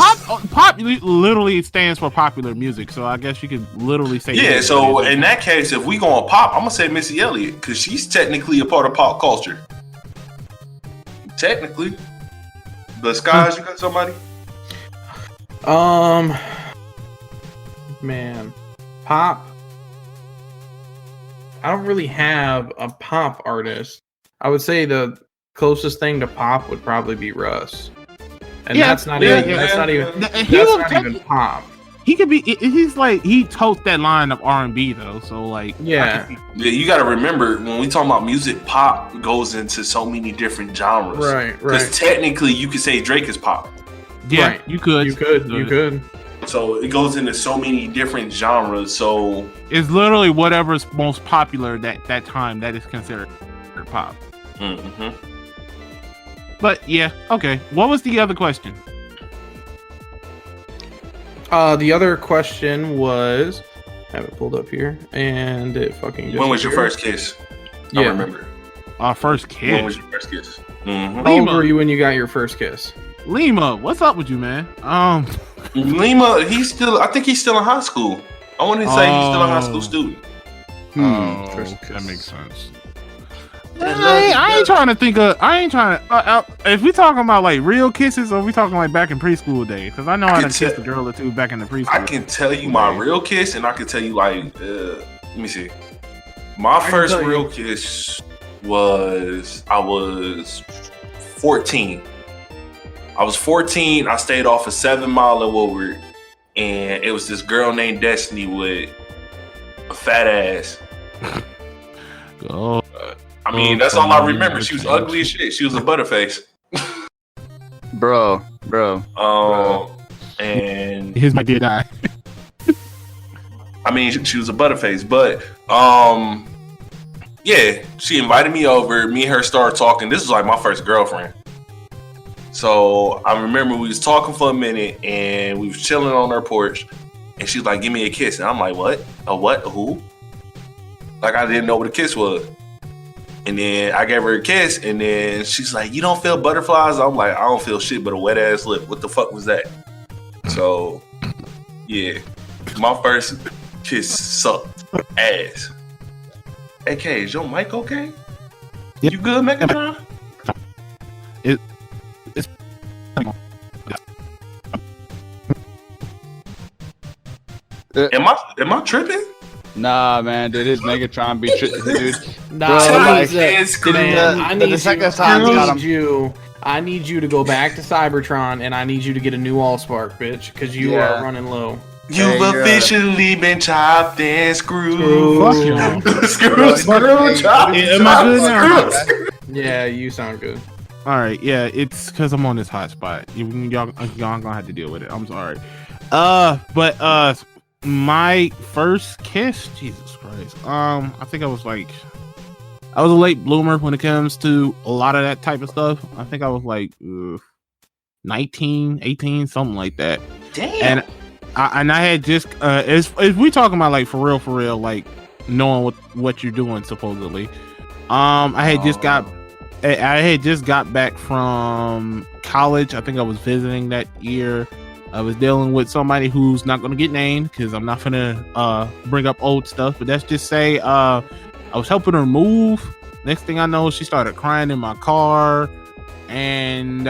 pop literally stands for popular music, so I guess you could literally say. Yeah, so in that case, if we go on pop, I'm gonna say Missy Elliott because she's technically a part of pop culture. Technically, but Skies, you got somebody? Man, pop. I don't really have a pop artist. I would say the closest thing to pop would probably be Russ. And that's not even pop. he could be. He's like he totes that line of R&B though. So like, Yeah. Yeah, you got to remember when we talk about music, pop goes into so many different genres. Right. Because technically, you could say Drake is pop. yeah, Right. you could. You could. So it goes into so many different genres. So It's literally whatever's most popular that time that is considered pop. mhm. But yeah, okay. What was the other question? The other question was, I have it pulled up here, and it fucking. When was your disappeared. first kiss? Yeah. I remember. First When kiss. was your first kiss? Mhm. How old were you when you got your first kiss? Lima, what's up with you, man? Lima, I think he's still in high school. I want to say he's still a high school student. First kiss. That makes sense. I ain't trying to think of. I ain't trying to. If we talking about like real kisses, or we talking like back in preschool days? Because I know I done kissed a girl or two back in the preschool. I can tell you my real kiss, and I can tell you like, let me see. My first real kiss was I was 14. I was 14. I stayed off of 7 Mile in Woodward, and it was this girl named Destiny with a fat ass. Oh, I mean, that's all I remember. She was ugly as shit. She was a butterface. Bro. And here's my dear die. I mean, she was a butterface, but yeah, she invited me over. Me and her started talking. This was like my first girlfriend. So I remember we was talking for a minute, and we was chilling on her porch, and she's like, "Give me a kiss," and I'm like, "What? A what? A who?" Like I didn't know what a kiss was. And then I gave her a kiss, and then she's like, "You don't feel butterflies?" I'm like, "I don't feel shit but a wet ass lip. What the fuck was that?" So yeah, my first kiss sucked ass. AK, is your mic okay? Yep. You good, Megatron? Am I tripping? Nah, man, dude, his Megatron be dude. Nah, Bro, like, man, I need the second time got him. I need you to go back to Cybertron, and I need you to get a new Allspark, bitch, because you are running low. You've Hey, officially been chopped and screwed. Fuck y'all. Screwed, chopped. Am I good now? Yeah, you sound good. All right, yeah, it's because I'm on this hotspot. Y'all gonna have to deal with it. I'm sorry. But my first kiss, Jesus Christ. I think I was a late bloomer when it comes to a lot of that type of stuff. I think I was like 19, 18, something like that. Damn. And I had just as we talking about like for real, like knowing what you're doing supposedly. I had just got back from college. I think I was visiting that year. I was dealing with somebody who's not going to get named because I'm not going to bring up old stuff. But let's just say I was helping her move. Next thing I know, she started crying in my car. And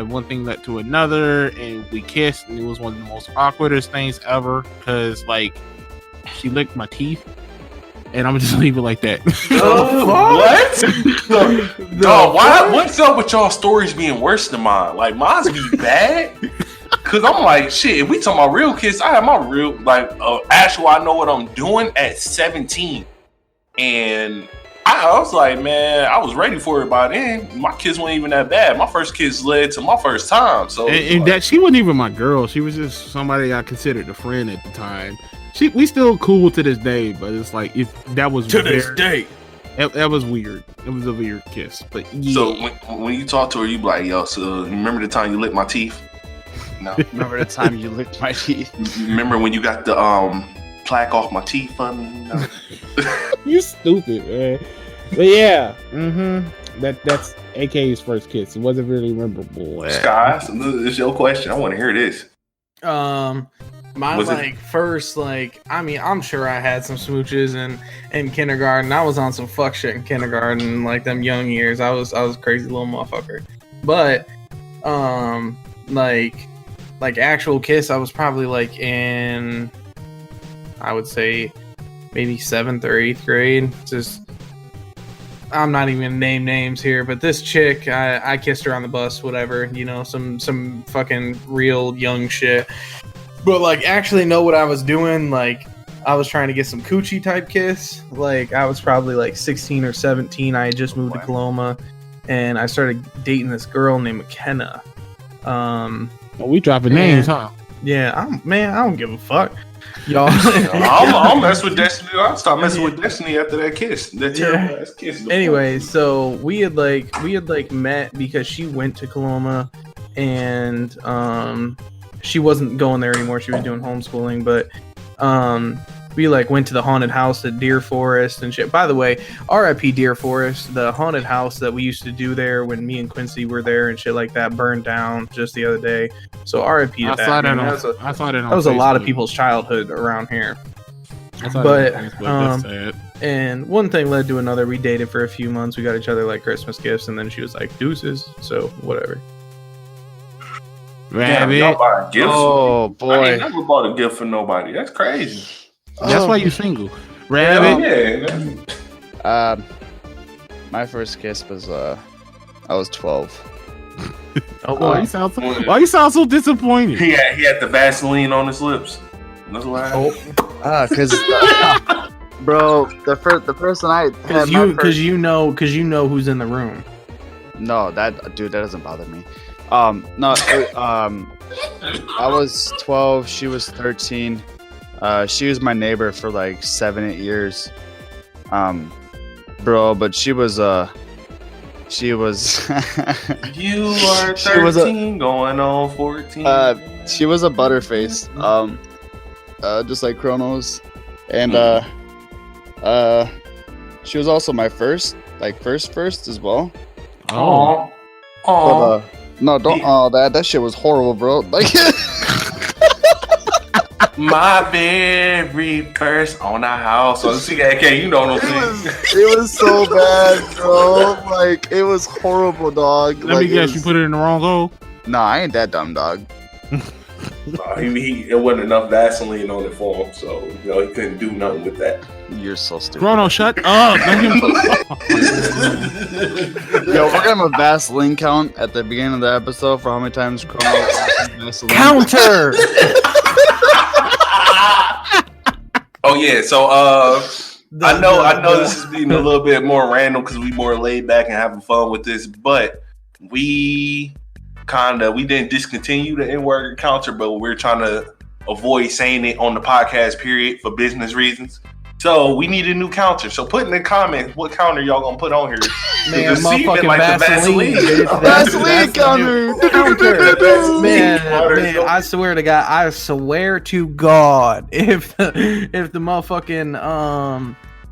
one thing led to another. And we kissed. And it was one of the most awkwardest things ever. Because, like, she licked my teeth. And I'm just leave it like that. What? Dog, what's up with y'all stories being worse than mine? Like, mine's be bad. Cause I'm like, shit, if we talking about real kids, I have my real, like, actual, I know what I'm doing at 17. And I was like, man, I was ready for it by then. My kids weren't even that bad. My first kids led to my first time. So and that she wasn't even my girl. She was just somebody I considered a friend at the time. We still cool to this day, but it's like that was To this day. That was weird. It was a weird kiss, but yeah. So when you talk to her, you be like, yo, so remember the time you licked my teeth? No. Remember the time you licked my teeth? Remember when you got the plaque off my teeth? No. You stupid, man. But yeah, that's AK's first kiss. It wasn't really memorable. Sky, it's your question. I want to hear this. My Was first, I mean, I'm sure I had some smooches in kindergarten. I was on some fuck shit in kindergarten, like them young years. I was a crazy little motherfucker. But like actual kiss, I was probably like in, I would say maybe 7th or 8th grade. Just, I'm not even gonna name names here, but this chick, I kissed her on the bus, whatever, you know, some fucking real young shit. But like, actually know what I was doing. Like, I was trying to get some coochie type kiss. Like, I was probably like 16 or 17. I had just moved to Coloma, and I started dating this girl named McKenna. We dropping names, huh? Yeah, I don't give a fuck, y'all. I'll mess with Destiny. I'll stop messing with Destiny after that kiss. That terrible ass kiss. Anyway, so we had met because she went to Coloma, and she wasn't going there anymore. She was doing homeschooling, but we like went to the haunted house at Deer Forest and shit. By the way, RIP Deer Forest, the haunted house that we used to do there when me and Quincy were there and shit like that burned down just the other day. So RIP to that. I saw that that was a lot of people's childhood around here. But and one thing led to another. We dated for a few months. We got each other like Christmas gifts, and then she was like deuces. So whatever. Damn, y'all buying gifts? Oh boy, I ain't never bought a gift for nobody. That's crazy. That's why you single, Rabbit. Yeah. My first kiss was I was 12. Why you sound so disappointed? He had the Vaseline on his lips. That's what happened. Because bro, the person I had because you know who's in the room. No, that doesn't bother me. I was 12. She was 13. She was my neighbor for like 7-8 years. Bro, but she was you are 13 going on 14. She was a butterface. Just like Chronos. And she was also my first as well. Oh. But, no, don't. Oh, that shit was horrible, bro. Like, my very first on the house. So CAK, you know what I'm saying? It was so bad, bro. Like, it was horrible, dog. Let me guess, you put it in the wrong hole? Nah, I ain't that dumb, dog. It wasn't enough Vaseline on it for him, so he couldn't do nothing with that. You're so stupid. Chrono, shut up. Yo, we're gonna have a Vaseline count at the beginning of the episode for how many times Chrono Vaseline. Counter. Oh yeah, so I know this is being a little bit more random because we more laid back and having fun with this, but we didn't discontinue the N-word counter, but we're trying to avoid saying it on the podcast period for business reasons. So we need a new counter. So put in the comments what counter y'all gonna put on here. Man, motherfucking like Vaseline. Vaseline counter. Man, I swear to God, if the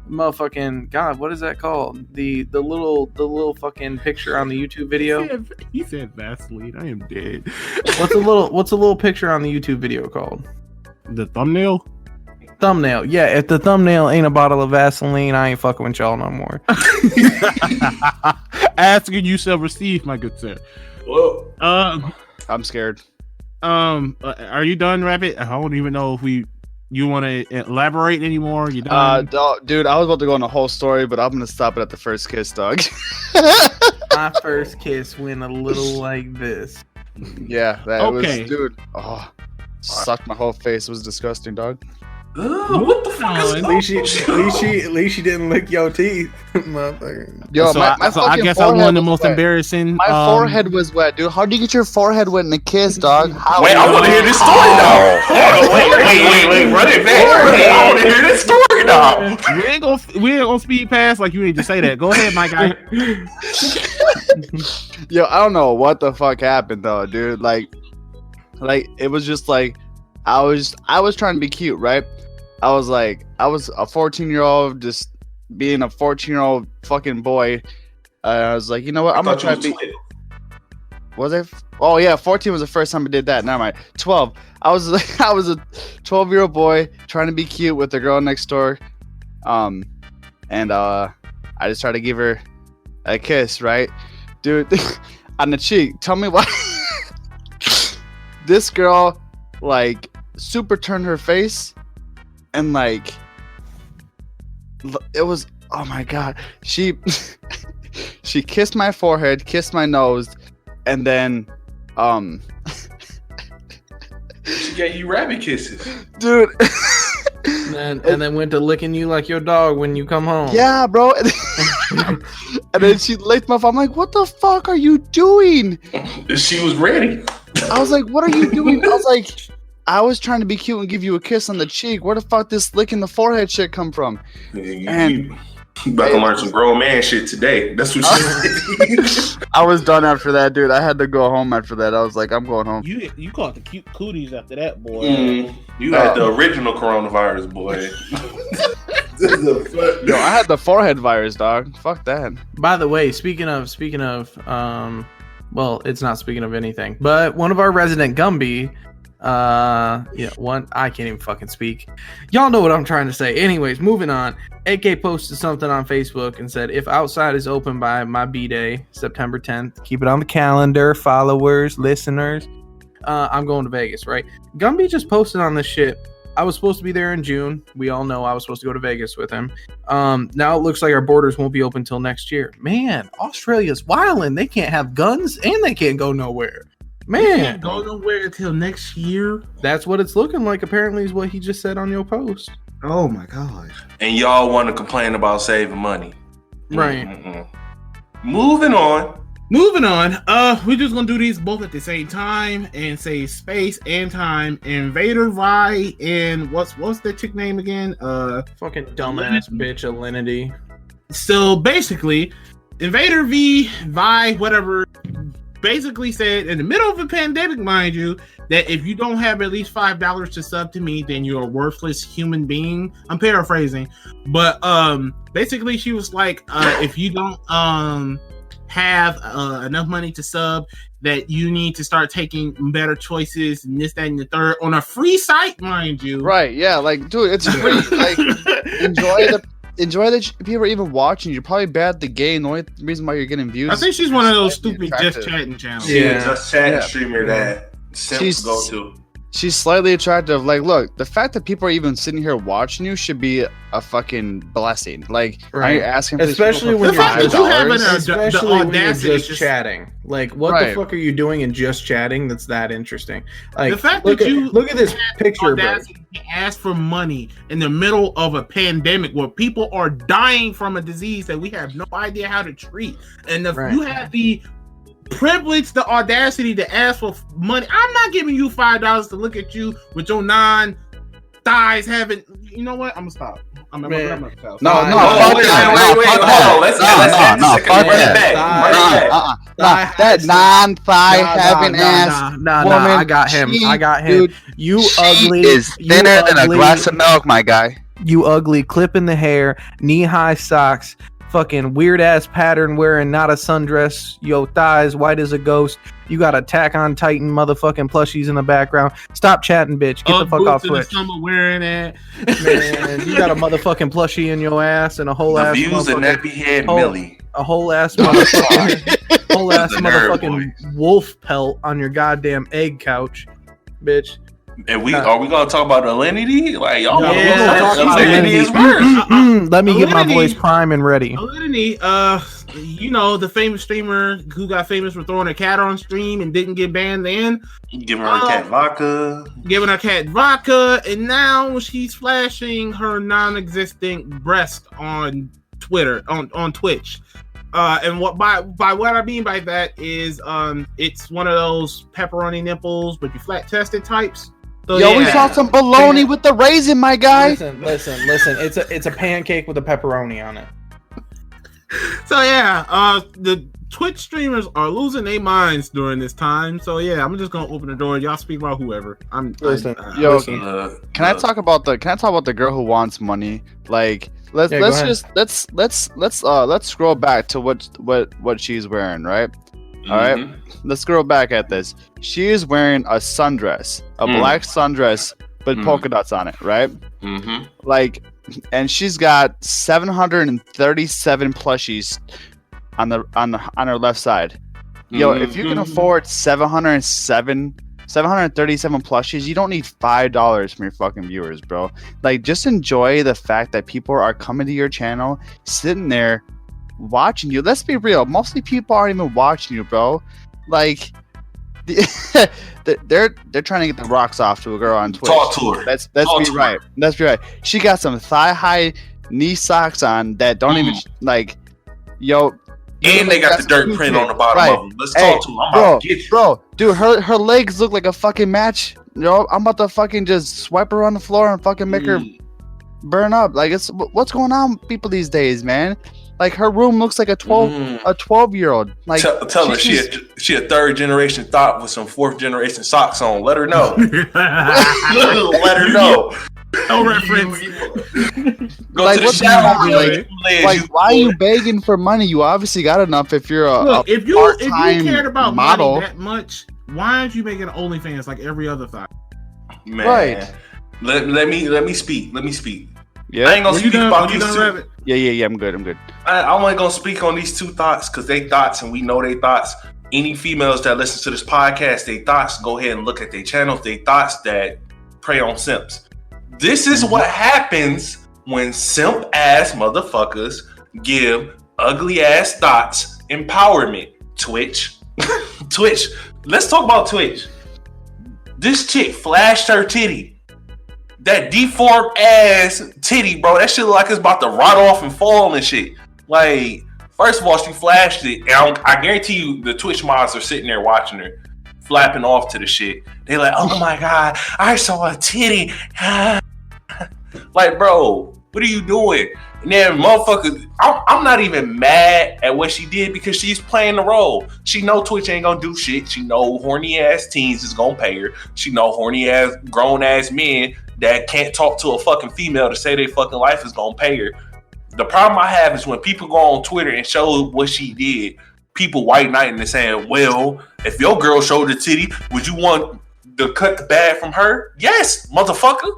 motherfucking God, what is that called? The little fucking picture on the YouTube video. He said Vaseline. I am dead. What's a little picture on the YouTube video called? The thumbnail. Yeah, if the thumbnail ain't a bottle of Vaseline, I ain't fucking with y'all no more. Asking you shall receive, my good sir. Whoa. I'm scared. Are you done, Rabbit? I don't even know if you want to elaborate anymore. You done? Dude, I was about to go on a whole story, but I'm gonna stop it at the first kiss, dog. My first kiss went a little like this. Yeah, that okay. was, dude. Oh, sucked my whole face. It was disgusting, dog. What the fuck is At least she didn't lick your teeth, motherfucker. Yo, so my I guess I'm one of the most embarrassing. My forehead was wet, dude. How do you get your forehead wet in a kiss, dog? Wait, I want to hear this story now. Wait, run it back. I want to hear this story now. We ain't gonna speed past like you need to say that. Go ahead, my guy. Yo, I don't know what the fuck happened though, dude. Like it was just like I was trying to be cute, right? I was a 14-year-old, just being a 14-year-old fucking boy. I was like, you know what? I'm gonna try to be. Was it? Oh yeah, 14 was the first time I did that. Never mind. 12. I was a 12-year-old boy trying to be cute with the girl next door. I just tried to give her a kiss, right, dude, on the cheek. Tell me why. This girl like super turned her face. And like, it was, oh my God, she kissed my forehead, kissed my nose, and then, gave you rabbit kisses, dude. And then went to licking you like your dog when you come home. Yeah, bro. And then she licked my phone. I'm like, what the fuck are you doing? she was ready. I was like, what are you doing? I was like, I was trying to be cute and give you a kiss on the cheek. Where the fuck this licking the forehead shit come from? You about to learn some grown man shit today. That's what you said. I was done after that, dude. I had to go home after that. I was like, I'm going home. You caught the cute cooties after that, boy. You had the original coronavirus, boy. Yo, I had the forehead virus, dog. Fuck that. By the way, speaking of, well, it's not speaking of anything, but one of our resident Gumby, I can't even fucking speak. Y'all know what I'm trying to say. Anyways, moving on. AK posted something on Facebook and said, if outside is open by my B-Day, September 10th, keep it on the calendar, followers, listeners, I'm going to Vegas, right? Gumby just posted on this shit. I was supposed to be there in June. We all know I was supposed to go to Vegas with him. Now it looks like our borders won't be open till next year. Man, Australia's wildin'. They can't have guns and they can't go nowhere. Man, can't go nowhere until next year. That's what it's looking like. Apparently, is what he just said on your post. Oh my gosh! And y'all want to complain about saving money, right? Moving on. We're just gonna do these both at the same time and say space and time. Invader Vi and what's the chick name again? Fucking dumbass bitch, Alinity. So basically, Invader Vi, whatever. Basically said in the middle of a pandemic, mind you, that if you don't have at least $5 to sub to me, then you're a worthless human being. I'm paraphrasing, but basically she was like, if you don't have enough money to sub, that you need to start taking better choices and this, that, and the third on a free site, mind you. Right? Yeah, like, dude, it's free. Like, enjoy that people are even watching. You're probably bad at the game. The only reason why you're getting views. I think she's one of those stupid just chatting channels. Yeah, just chatting streamer that simps go to. She's slightly attractive. Like, look, the fact that people are even sitting here watching you should be a fucking blessing. Like, are you asking for especially when you're the audacity just chatting? Like, what the fuck are you doing in just chatting? That's that interesting. Like, the fact look at this picture, bro. Ask for money in the middle of a pandemic where people are dying from a disease that we have no idea how to treat, and if you have the privilege, the audacity to ask for money, I'm not giving you $5 to look at you with your non-thighs having. You know what? I'm gonna stop. I'm gonna stop. No. That non-thigh having ass. No, I got him. Dude, you ugly. Is thinner than a glass of milk, my guy. You ugly, clipping the hair, knee-high socks, fucking weird-ass pattern wearing, not a sundress, yo thighs white as a ghost. You got Attack on Titan motherfucking plushies in the background. Stop chatting, bitch. Get the fuck off Twitch. Wearing it. Man, you got a motherfucking plushie in your ass and a whole ass views and nappy head Millie. A whole ass motherfucking wolf pelt on your goddamn egg couch, bitch. And are we gonna talk about Alinity? Like, y'all Alinity is worse. Let me get my voice prime and ready. Alinity, you know, the famous streamer who got famous for throwing a cat on stream and didn't get banned then. Giving her cat vodka. And now she's flashing her non-existent breast on Twitter, on Twitch. And what by what I mean by that is it's one of those pepperoni nipples but you flat chested types. So, we saw some bologna with the raisin, my guy. Listen. It's a pancake with a pepperoni on it. So the Twitch streamers are losing their minds during this time. So I'm just gonna open the door. Y'all speak about whoever. Can I talk about the girl who wants money? Like, let's scroll back to what she's wearing, right? All right, let's scroll back at this. She is wearing a sundress, a black sundress, with polka dots on it, right? Like, and she's got 737 plushies on her left side. Yo, if you can afford 737 plushies, you don't need $5 from your fucking viewers, bro. Like, just enjoy the fact that people are coming to your channel, sitting there, watching you. Let's be real. Mostly people aren't even watching you, bro. Like, they're trying to get the rocks off to a girl on Twitch. Talk to her. Let's be right. Let's be right. She got some thigh high knee socks on that don't even like, yo. And they got the dirt print on the bottom of them. Let's talk to them. I'm about to get you. Bro, dude, her legs look like a fucking match. Yo, I'm about to fucking just swipe her on the floor and fucking make her burn up. Like, it's what's going on with people these days, man? Like, her room looks like a 12-year-old. Like, tell her she a third generation thought with some fourth generation socks on. Let her know. Let her know. No reference. Go like, to the shower. Like, why are you begging for money? You obviously got enough if you're if you cared about model. money that much, why aren't you making OnlyFans like every other thought? Man, right. Let me speak. Yeah. I ain't gonna speak about these two. Yeah. I'm good. I'm only gonna speak on these two thoughts because they thoughts and we know they thoughts. Any females that listen to this podcast, they thoughts, go ahead and look at their channels. They thoughts that prey on simps. This is what happens when simp ass motherfuckers give ugly ass thoughts empowerment. Twitch. Let's talk about Twitch. This chick flashed her titty. That deformed ass titty, bro. That shit look like it's about to rot off and fall and shit. Like, first of all, she flashed it. And I guarantee you the Twitch mods are sitting there watching her, flapping off to the shit. They like, oh my God, I saw a titty. Like, bro, what are you doing? And then motherfuckers, I'm not even mad at what she did because she's playing the role. She know Twitch ain't gonna do shit. She know horny ass teens is gonna pay her. She know horny ass grown ass men that can't talk to a fucking female to say their fucking life is gonna pay her. The problem I have is when people go on Twitter and show what she did, people white knighting and saying, well, if your girl showed the titty, would you want to cut the bag from her? Yes, motherfucker.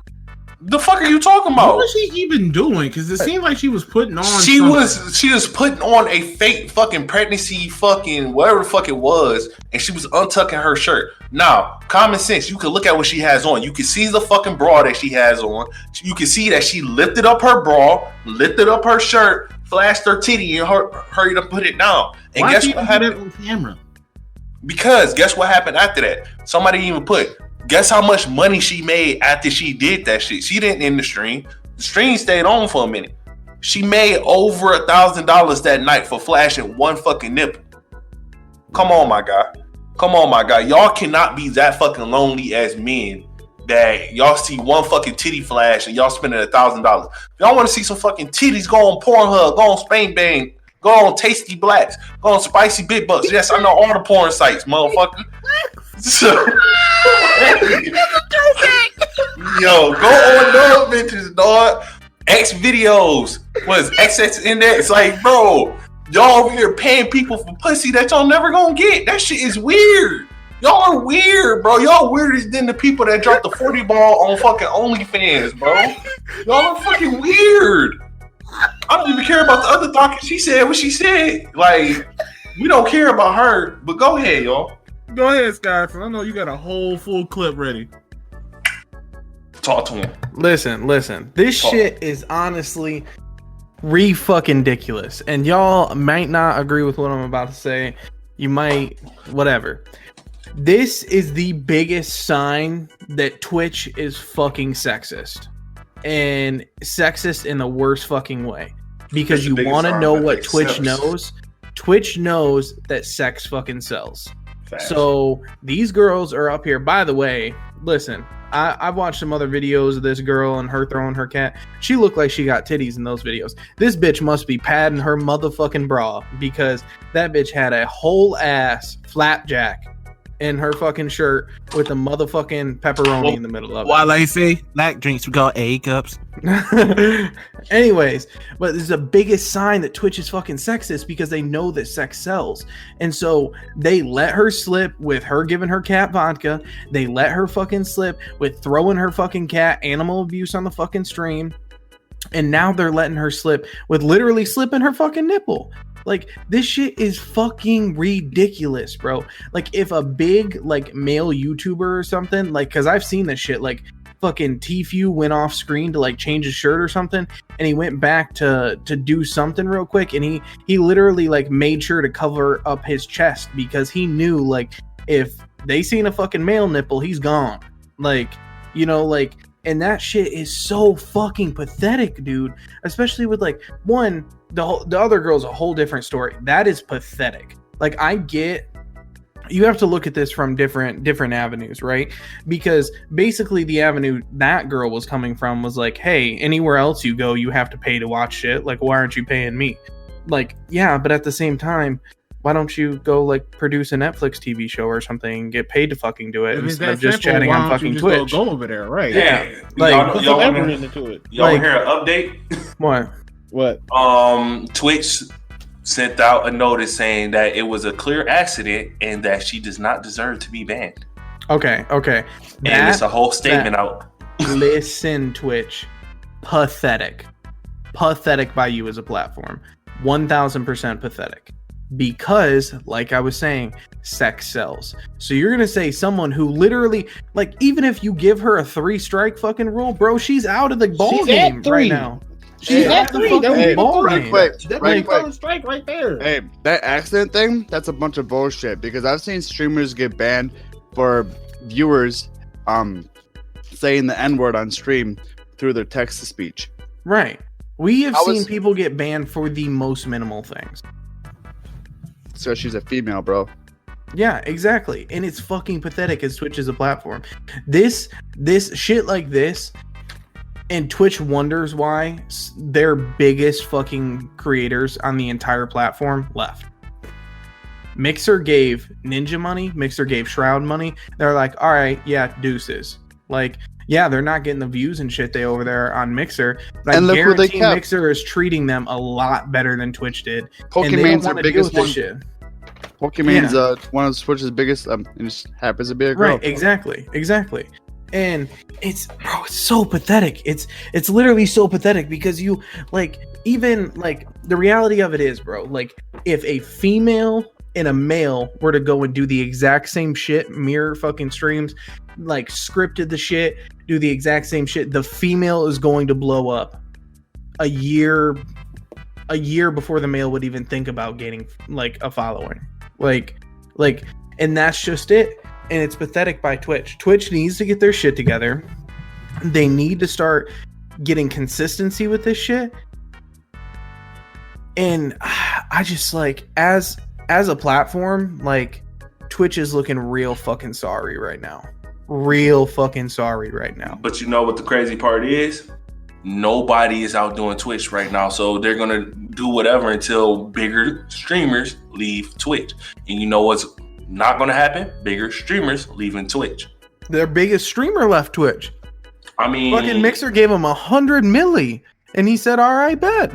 The fuck are you talking about? What was she even doing? Because it seemed like she was putting on. She was putting on a fake fucking pregnancy, fucking whatever the fuck it was, and she was untucking her shirt. Now, common sense, you can look at what she has on. You can see the fucking bra that she has on. You can see that she lifted up her bra, lifted up her shirt, flashed her titty, and hurried up put it down. And why guess did what you happened? do that on camera? Because guess what happened after that? Somebody even put. Guess how much money she made after she did that shit? She didn't end the stream. The stream stayed on for a minute. She made over $1,000 that night for flashing one fucking nipple. Come on, my guy. Y'all cannot be that fucking lonely as men that y'all see one fucking titty flash and y'all spending $1,000. If y'all want to see some fucking titties, go on Pornhub, go on Spain Bang, go on Tasty Blacks, go on Spicy Big Bucks. Yes, I know all the porn sites, motherfucker. So, yo, go on no adventures, dog. X videos was XX Index. Like, bro, y'all over here paying people for pussy that y'all never gonna get. That shit is weird. Y'all are weird, bro. Y'all weirder than the people that dropped the 40 ball on fucking OnlyFans, bro. Y'all are fucking weird. I don't even care about the other talking. She said what she said. Like, we don't care about her. But go ahead, y'all. Go ahead, Sky. I know you got a whole full clip ready. Talk to him. Listen. This shit is honestly fucking ridiculous. And y'all might not agree with what I'm about to say. You might, whatever. This is the biggest sign that Twitch is fucking sexist. And sexist in the worst fucking way. Because you want to know what Twitch knows. Twitch knows that sex fucking sells. So these girls are up here. By the way, listen, I've watched some other videos of this girl and her throwing her cat. She looked like she got titties in those videos. This bitch must be padding her motherfucking bra because that bitch had a whole ass flapjack in her fucking shirt with a motherfucking pepperoni in the middle of it. While I say black drinks, we call A cups. Anyways, but this is the biggest sign that Twitch is fucking sexist because they know that sex sells. And so they let her slip with her giving her cat vodka. They let her fucking slip with throwing her fucking cat animal abuse on the fucking stream. And now they're letting her slip with literally slipping her fucking nipple. Like, this shit is fucking ridiculous, bro. Like, if a big, like, male YouTuber or something, like, because I've seen this shit, like, fucking Tfue went off screen to, like, change his shirt or something, and he went back to do something real quick, and he literally, like, made sure to cover up his chest because he knew, like, if They seen a fucking male nipple, he's gone. Like, you know, like, and that shit is so fucking pathetic, dude. Especially with like the other girl's a whole different story. That is pathetic. Like, I get. You have to look at this from different avenues, right? Because basically the avenue that girl was coming from was like, hey, anywhere else you go, you have to pay to watch shit. Like, why aren't you paying me? Like, yeah, but at the same time, why don't you go like produce a Netflix TV show or something and get paid to fucking do it instead of just chatting on fucking Twitch? Go over there, right? Yeah. Like, y'all want into it. Y'all hear an update? What? Twitch sent out a notice saying that it was a clear accident and that she does not deserve to be banned. Okay. And it's a whole statement out. Listen, Twitch. Pathetic by you as a platform. 1000% pathetic. Because, like I was saying, sex sells. So you're going to say someone who literally, like, even if you give her a 3-strike fucking rule, bro, she's out of the ball game right now. She's at 3. That was strike right there. Hey, that accident thing, that's a bunch of bullshit because I've seen streamers get banned for viewers saying the N-word on stream through their text-to-speech. Right. We have seen people get banned for the most minimal things. So she's a female, bro. Yeah, exactly. And it's fucking pathetic as Twitch is a platform. This shit like this, and Twitch wonders why their biggest fucking creators on the entire platform left. Mixer gave Ninja money. Mixer gave Shroud money. They're like, all right, yeah, deuces. Like, yeah, they're not getting the views and shit they over there on Mixer. But I guarantee Mixer is treating them a lot better than Twitch did. Pokemon's their biggest one. Pokemon's one of Twitch's biggest. It just happens to be a girl. Right, exactly. And it's so pathetic. It's literally so pathetic because you like, even like, the reality of it is, bro, like, if a female and a male were to go and do the exact same shit, mirror fucking streams, like scripted the shit, do the exact same shit, the female is going to blow up a year before the male would even think about gaining like a following. Like, and that's just it. And it's pathetic by Twitch. Twitch needs to get their shit together. They need to start getting consistency with this shit. And I just, like, as a platform, like, Twitch is looking real fucking sorry right now. But you know what the crazy part is? Nobody is out doing Twitch right now. So they're going to do whatever until bigger streamers leave Twitch. And you know what's not going to happen? Bigger streamers leaving Twitch. Their biggest streamer left Twitch. I mean, fucking Mixer gave him 100 milli, and he said, "All right, bet."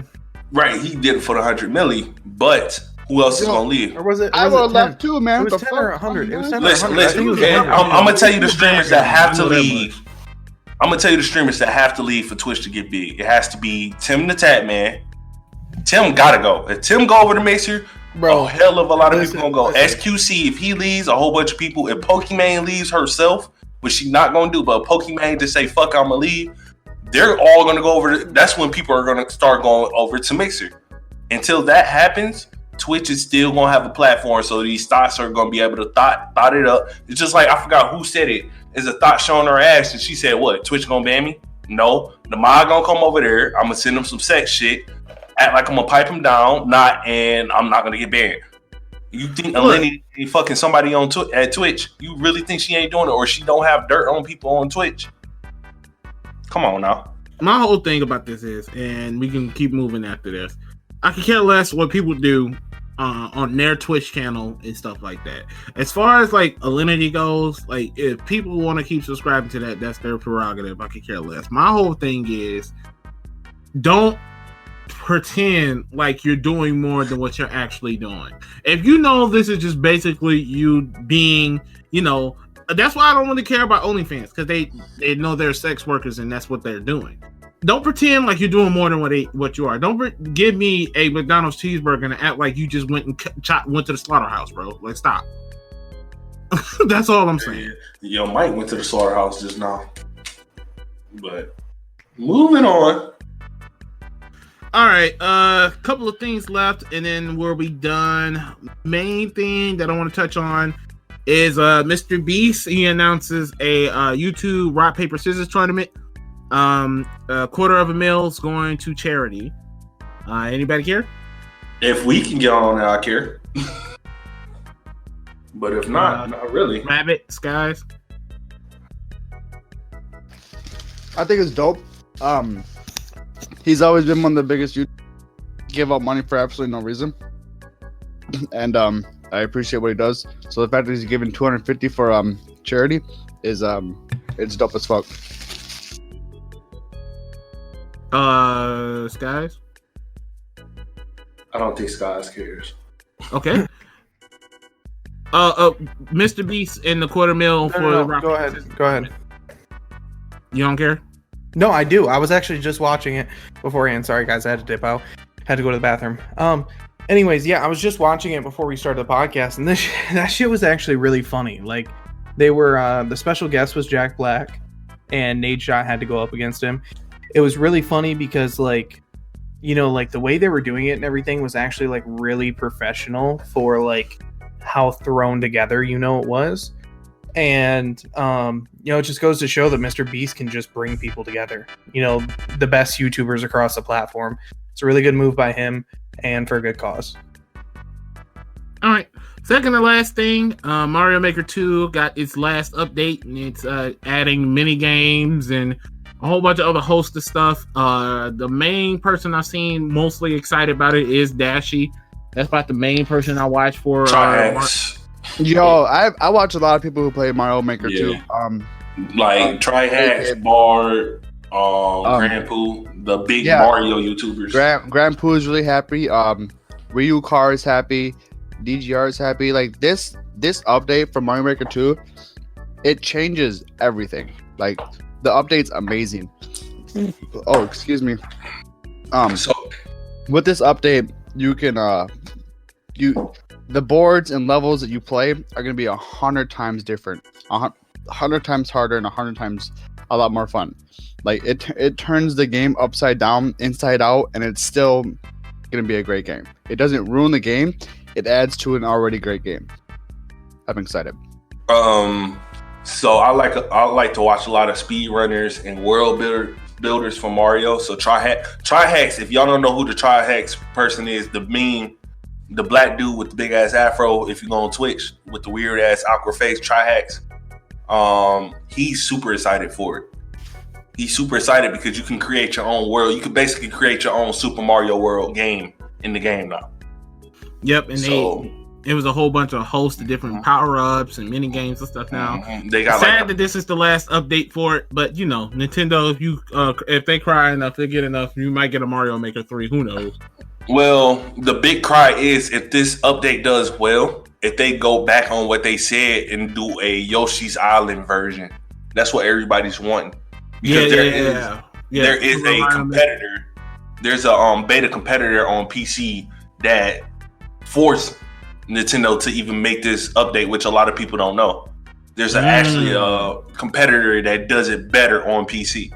Right, he did it for the 100 milli, but who else is going to leave? Or was it? I would have left too, man. It was 10 or 100. It was 10 listen, or 100. Listen. I'm gonna tell you the streamers that have to leave. I'm gonna tell you the streamers that have to leave for Twitch to get big. It has to be Tim the Tat Man. Tim gotta go. If Tim go over to Mixer, bro, a hell of a lot of people gonna go. SQC, if he leaves, a whole bunch of people. If Pokimane leaves herself, which she's not gonna do, but Pokimane just say fuck, I'ma leave, they're all gonna go over. That's when people are gonna start going over to Mixer. Until that happens, Twitch is still gonna have a platform, so these thoughts are gonna be able to thought it up. It's just like, I forgot who said it. Is a thought showing her ass, and she said, "What? Twitch gonna ban me? No, the mod gonna come over there. I'm gonna send him some sex shit, act like I'm gonna pipe him down, and I'm not gonna get banned." You think Eleni fucking somebody on at Twitch? You really think she ain't doing it, or she don't have dirt on people on Twitch? Come on now. My whole thing about this is, and we can keep moving after this, I can care less what people do on their Twitch channel and stuff like that. As far as like Alinity goes, like, if people want to keep subscribing to that, that's their prerogative. I could care less. My whole thing is, don't pretend like you're doing more than what you're actually doing. If you know this is just basically you being, you know, that's why I don't really care about OnlyFans, because they know they're sex workers and that's what they're doing. Don't pretend like you're doing more than what you are. Don't give me a McDonald's cheeseburger and act like you just went to the slaughterhouse, bro. Like, stop. That's all I'm saying. Yo, Mike went to the slaughterhouse just now. But moving on. All right, couple of things left, and then we'll be done. Main thing that I want to touch on is MrBeast. He announces a YouTube rock paper scissors tournament. $250,000 is going to charity. Anybody care? If we can get on, I care. But if not, not really. Rabbit, Skies. I think it's dope. He's always been one of the biggest YouTubers to give out money for absolutely no reason. And I appreciate what he does. So the fact that he's giving $250 for charity is it's dope as fuck. Skies. I don't think Skies cares. Okay. MrBeast in the $250,000 for No, rock go paper ahead. scissors. Go ahead. You don't care? No, I do. I was actually just watching it beforehand. Sorry, guys. I had to dip out. Had to go to the bathroom. Anyways, yeah, I was just watching it before we started the podcast, and that shit was actually really funny. Like, they were the special guest was Jack Black, and Nate Shot had to go up against him. It was really funny because, like, you know, like the way they were doing it and everything was actually like really professional for like how thrown together, you know, it was. And you know, it just goes to show that MrBeast can just bring people together. You know, the best YouTubers across the platform. It's a really good move by him, and for a good cause. All right. Second to last thing, Mario Maker 2 got its last update, and it's adding mini games and a whole bunch of other host of stuff. The main person I've seen mostly excited about it is Dashi. That's about the main person I watch for. Yo, I watch a lot of people who play Mario Maker too. Like Trihax, Bard, Grand Poo, the big Mario YouTubers. Grand Poo is really happy. Ryu Car is happy. DGR is happy. Like this update for Mario Maker 2, it changes everything. Like the update's amazing. Oh, excuse me. So with this update, you can the boards and levels that you play are going to be 100 times different, 100 times harder, and 100 times a lot more fun. Like it turns the game upside down, inside out, and it's still going to be a great game. It doesn't ruin the game. It adds to an already great game. I'm excited. So I like to watch a lot of speedrunners and world builders for Mario. So Trihax, if y'all don't know who the Trihax person is, the black dude with the big ass afro, if you go on Twitch with the weird ass awkward face, Trihax, he's super excited for it. He's super excited because you can create your own world. You can basically create your own Super Mario World game in the game now. Yep, and it was a whole bunch of hosts of different power-ups and mini games and stuff now. They got sad that this is the last update for it, but you know, Nintendo, if they cry enough, they get enough, you might get a Mario Maker 3, who knows? Well, the big cry is if this update does well, if they go back on what they said and do a Yoshi's Island version. That's what everybody's wanting. Because there is a competitor. There's a beta competitor on PC that forced Nintendo to even make this update, which a lot of people don't know. There's actually a competitor that does it better on PC.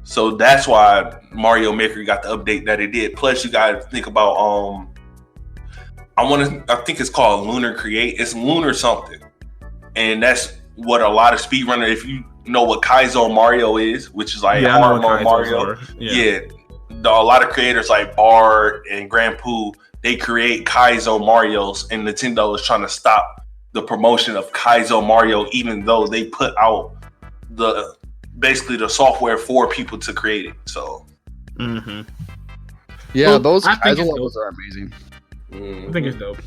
So that's why Mario Maker got the update that it did. Plus, you got to think about I think it's called Lunar Create. It's Lunar something, and that's what a lot of speedrunner. If you know what Kaizo Mario is, which is like hard mode Mario, a lot of creators like Bard and Grand Poo, they create Kaizo Marios, and Nintendo is trying to stop the promotion of Kaizo Mario, even though they put out basically the software for people to create it. So, those Kaizo levels are amazing. I think it's dope.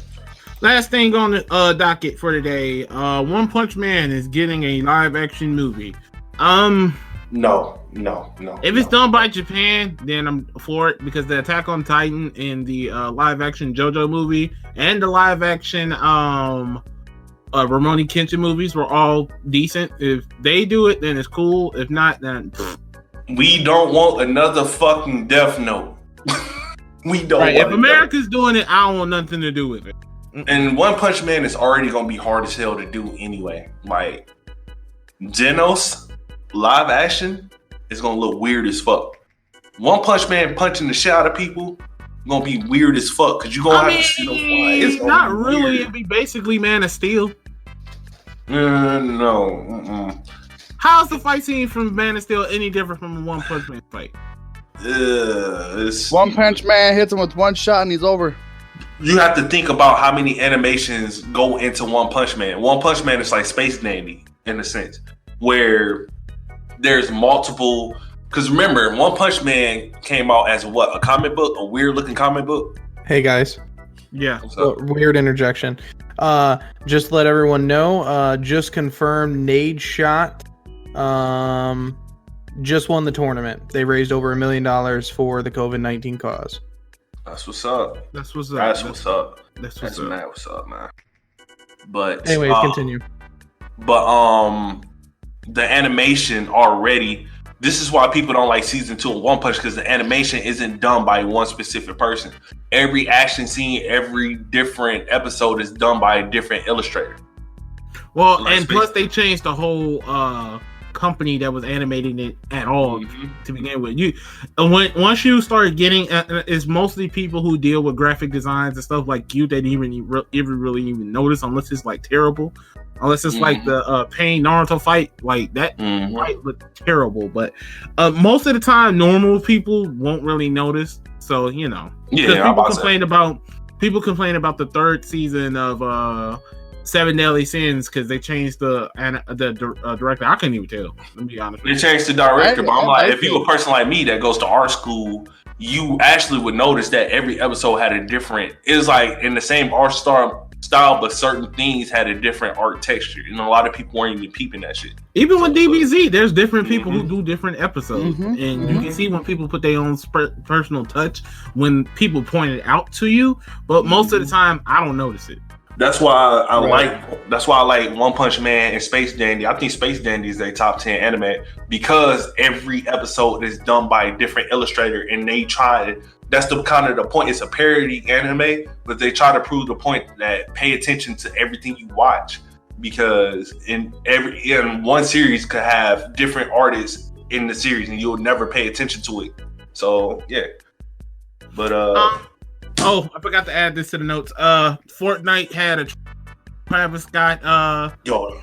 Last thing on the docket for today, One Punch Man is getting a live action movie. No. If it's done by Japan, then I'm for it, because the Attack on Titan and the live action JoJo movie and the live action Rurouni Kenshin movies were all decent. If they do it, then it's cool. If not, then we don't want another fucking Death Note. We don't. Right, if America's doing it, I don't want nothing to do with it. And One Punch Man is already gonna be hard as hell to do anyway. Like Genos live action is gonna look weird as fuck. One Punch Man punching the shit out of people gonna be weird as fuck because you're gonna have to see them fly. It's not really. It'd be basically Man of Steel. No. Mm-mm. How's the fight scene from Man of Steel any different from a One Punch Man fight? One Punch Man hits him with one shot and he's over. You have to think about how many animations go into One Punch Man. One Punch Man is like Space Dandy in a sense, where there's multiple. Because remember, One Punch Man came out as a comic book, a weird looking comic book. Hey guys. Yeah. Weird interjection. Just let everyone know. Just confirmed Nade Shot. Just won the tournament. They raised over $1 million for the COVID-19 cause. That's what's up. That's what's up. That's what's up. That's That's what's up. mad what's up, man. But Anyways, continue. But the animation already. This is why people don't like season 2 of One Punch, because the animation isn't done by one specific person. Every action scene, every different episode is done by a different illustrator. Well, Like and plus they changed the whole company that was animating it at all to begin with. Once you start getting, it's mostly people who deal with graphic designs and stuff like you that even really even notice, unless it's like terrible. Unless it's like the Pain Naruto fight, like that fight looked terrible. But most of the time, normal people won't really notice. So because people complain about the third season of Seven Deadly Sins because they changed the director. I couldn't even tell. Let me be honest. They changed the director, but I'm like, if you're a person like me that goes to art school, you actually would notice that every episode had a different. It was like in the same art style, but certain things had a different art texture. And a lot of people weren't even peeping that shit. Even with DBZ, there's different people who do different episodes, and you can see when people put their own personal touch when people point it out to you. But most of the time, I don't notice it. That's why I like One Punch Man and Space Dandy. I think Space Dandy is a top 10 anime because every episode is done by a different illustrator, and they try. That's the kind of the point. It's a parody anime, but they try to prove the point that pay attention to everything you watch, because in one series could have different artists in the series, and you'll never pay attention to it. So yeah, but oh, I forgot to add this to the notes. Fortnite had a Travis Scott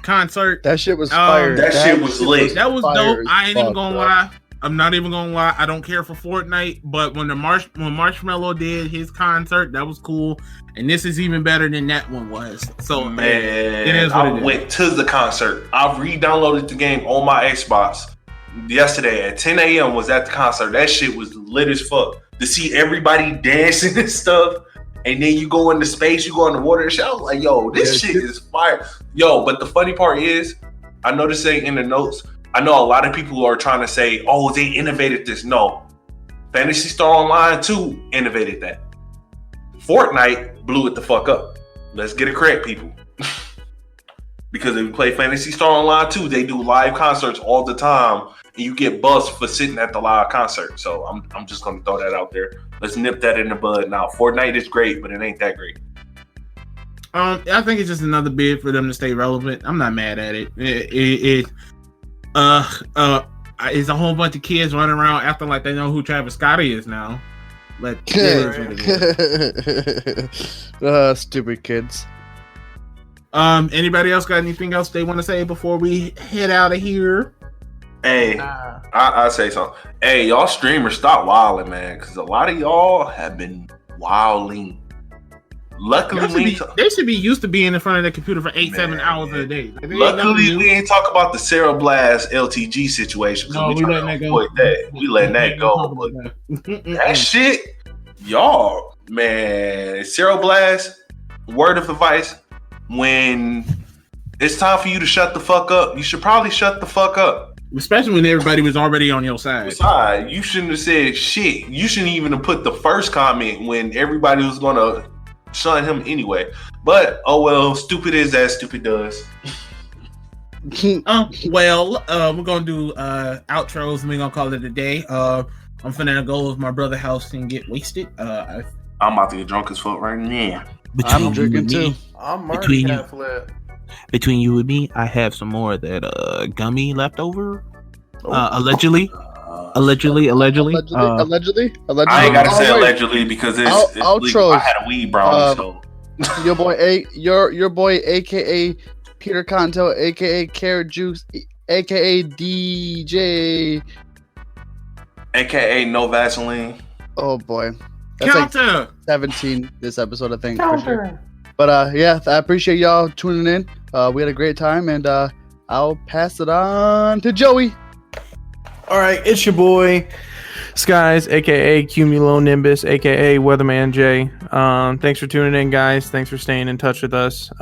concert. That shit was fire. That shit was lit. That was dope. I ain't even gonna lie. I'm not even gonna lie. I don't care for Fortnite, but when Marshmello did his concert, that was cool. And this is even better than that one was. So man, it is what I went to the concert. I re-downloaded the game on my Xbox yesterday at 10 a.m. was at the concert. That shit was lit as fuck. To see everybody dancing and stuff, and then you go into space, you go in the water and shit. I was like, yo, this shit is fire. Yo, but the funny part is, I noticed saying in the notes, I know a lot of people are trying to say, oh, they innovated this. No. Fantasy Star Online 2 innovated that. Fortnite blew it the fuck up. Let's get it correct, people. Because if you play Fantasy Star Online 2, they do live concerts all the time, and you get buzzed for sitting at the live concert. So I'm just going to throw that out there. Let's nip that in the bud. Now, Fortnite is great, but it ain't that great. I think it's just another bid for them to stay relevant. I'm not mad at it. It's a whole bunch of kids running around acting like they know who Travis Scott is now. Like, stupid kids. Anybody else got anything else they want to say before we head out of here? Hey, I say something. Hey, y'all streamers, stop wilding, man, because a lot of y'all have been wilding. Luckily, they should be used to being in front of the computer for 7 hours a day. Like, luckily, we ain't talk about the Sarah Blast LTG situation. No, we letting that go. We letting that go. That shit, y'all, man. Sarah Blast, word of advice: when it's time for you to shut the fuck up, you should probably shut the fuck up. Especially when everybody was already on your side. You shouldn't have said shit. You shouldn't even have put the first comment when everybody was gonna shun him anyway. But oh well, stupid is as stupid does. We're gonna do outros and we're gonna call it a day. I'm finna go to my brother's house and get wasted. I'm about to get drunk as fuck right now. I'm drinking too. I'm already half lit. Between you and me, I have some more of that gummy left over. Allegedly. I ain't gotta say allegedly because it's legal. I had a weed brownie, so your boy, aka Peter Conto, aka Carrot Juice, aka DJ, aka No Vaseline. Oh boy, that's Counter. like 17 this episode, I think. For sure. But yeah, I appreciate y'all tuning in. We had a great time, and I'll pass it on to Joey. All right, it's your boy Skies, aka Cumulonimbus, aka Weatherman J. Thanks for tuning in, guys. Thanks for staying in touch with us.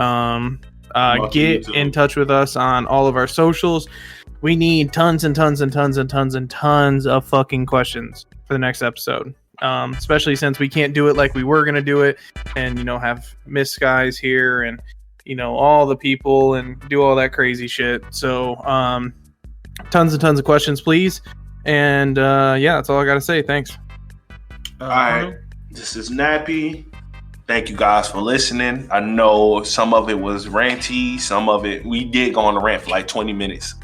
Get in touch with us on all of our socials. We need tons and tons and tons and tons and tons of fucking questions for the next episode. Especially since we can't do it like we were gonna do it, and have Miss Skies here and all the people and do all that crazy shit. So tons and tons of questions, please. And yeah, that's all I gotta say. Thanks. All right, this is Nappy. Thank you guys for listening. I know some of it was ranty, some of it we did go on a rant for like 20 minutes,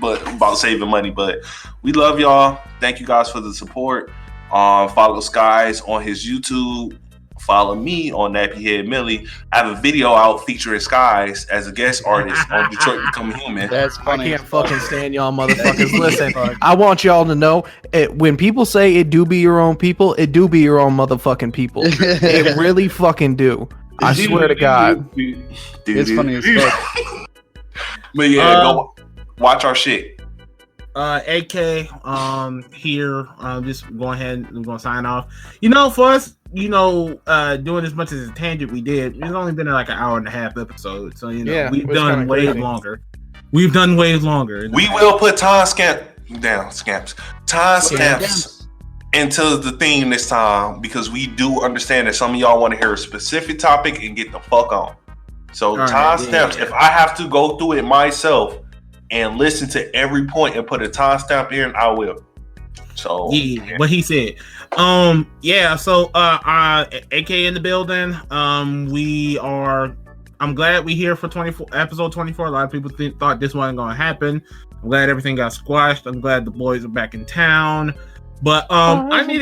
but about saving money. But we love y'all. Thank you guys for the support. Follow Skies on his YouTube. Follow me on Nappy Head Millie. I have a video out featuring Skies as a guest artist on Detroit Become Human. That's funny. I can't fucking stand y'all motherfuckers. Listen, I want y'all to know, when people say it do be your own people, it do be your own motherfucking people. It really fucking do. I swear to God. It's funny as fuck. But yeah, go watch our shit. AK here. Just go ahead and gonna sign off. For us, doing as much as a tangent we did, it's only been like an hour and a half episode. So we've done way longer. We've done way longer. We will put timestamps into the theme this time, because we do understand that some of y'all want to hear a specific topic and get the fuck on. So timestamps. If I have to go through it myself and listen to every point and put a timestamp in, I will. So what he said. So AK in the building. I'm glad we here for episode 24. A lot of people thought this wasn't gonna happen. I'm glad everything got squashed. I'm glad the boys are back in town. But I need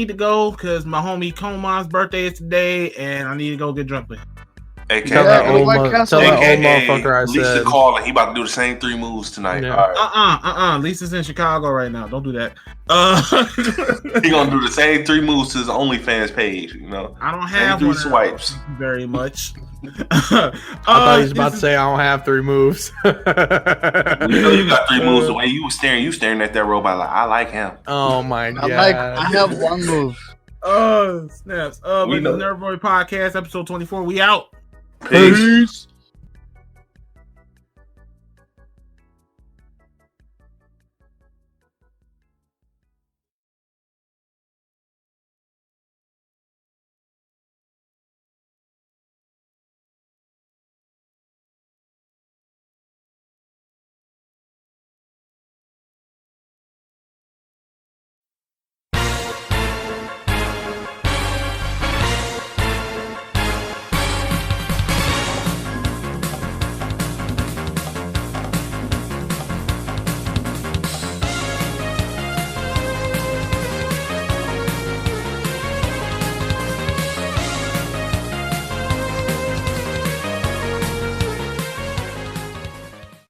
to go because my homie Coman's birthday is today, and I need to go get drunk with him. Tell that old motherfucker I Lisa said. calling. He about to do the same 3 moves tonight. Yeah. All right. Lisa's in Chicago right now. Don't do that. He gonna do the same 3 moves to his OnlyFans page. I don't have 3 one swipes. Very much. I thought he was about to say I don't have 3 moves. You got 3 moves. The way you staring at that robot like, I like him. Oh my God. I have 1 move. Oh snaps. With the NerdBoy Podcast, episode 24. We out. Peace.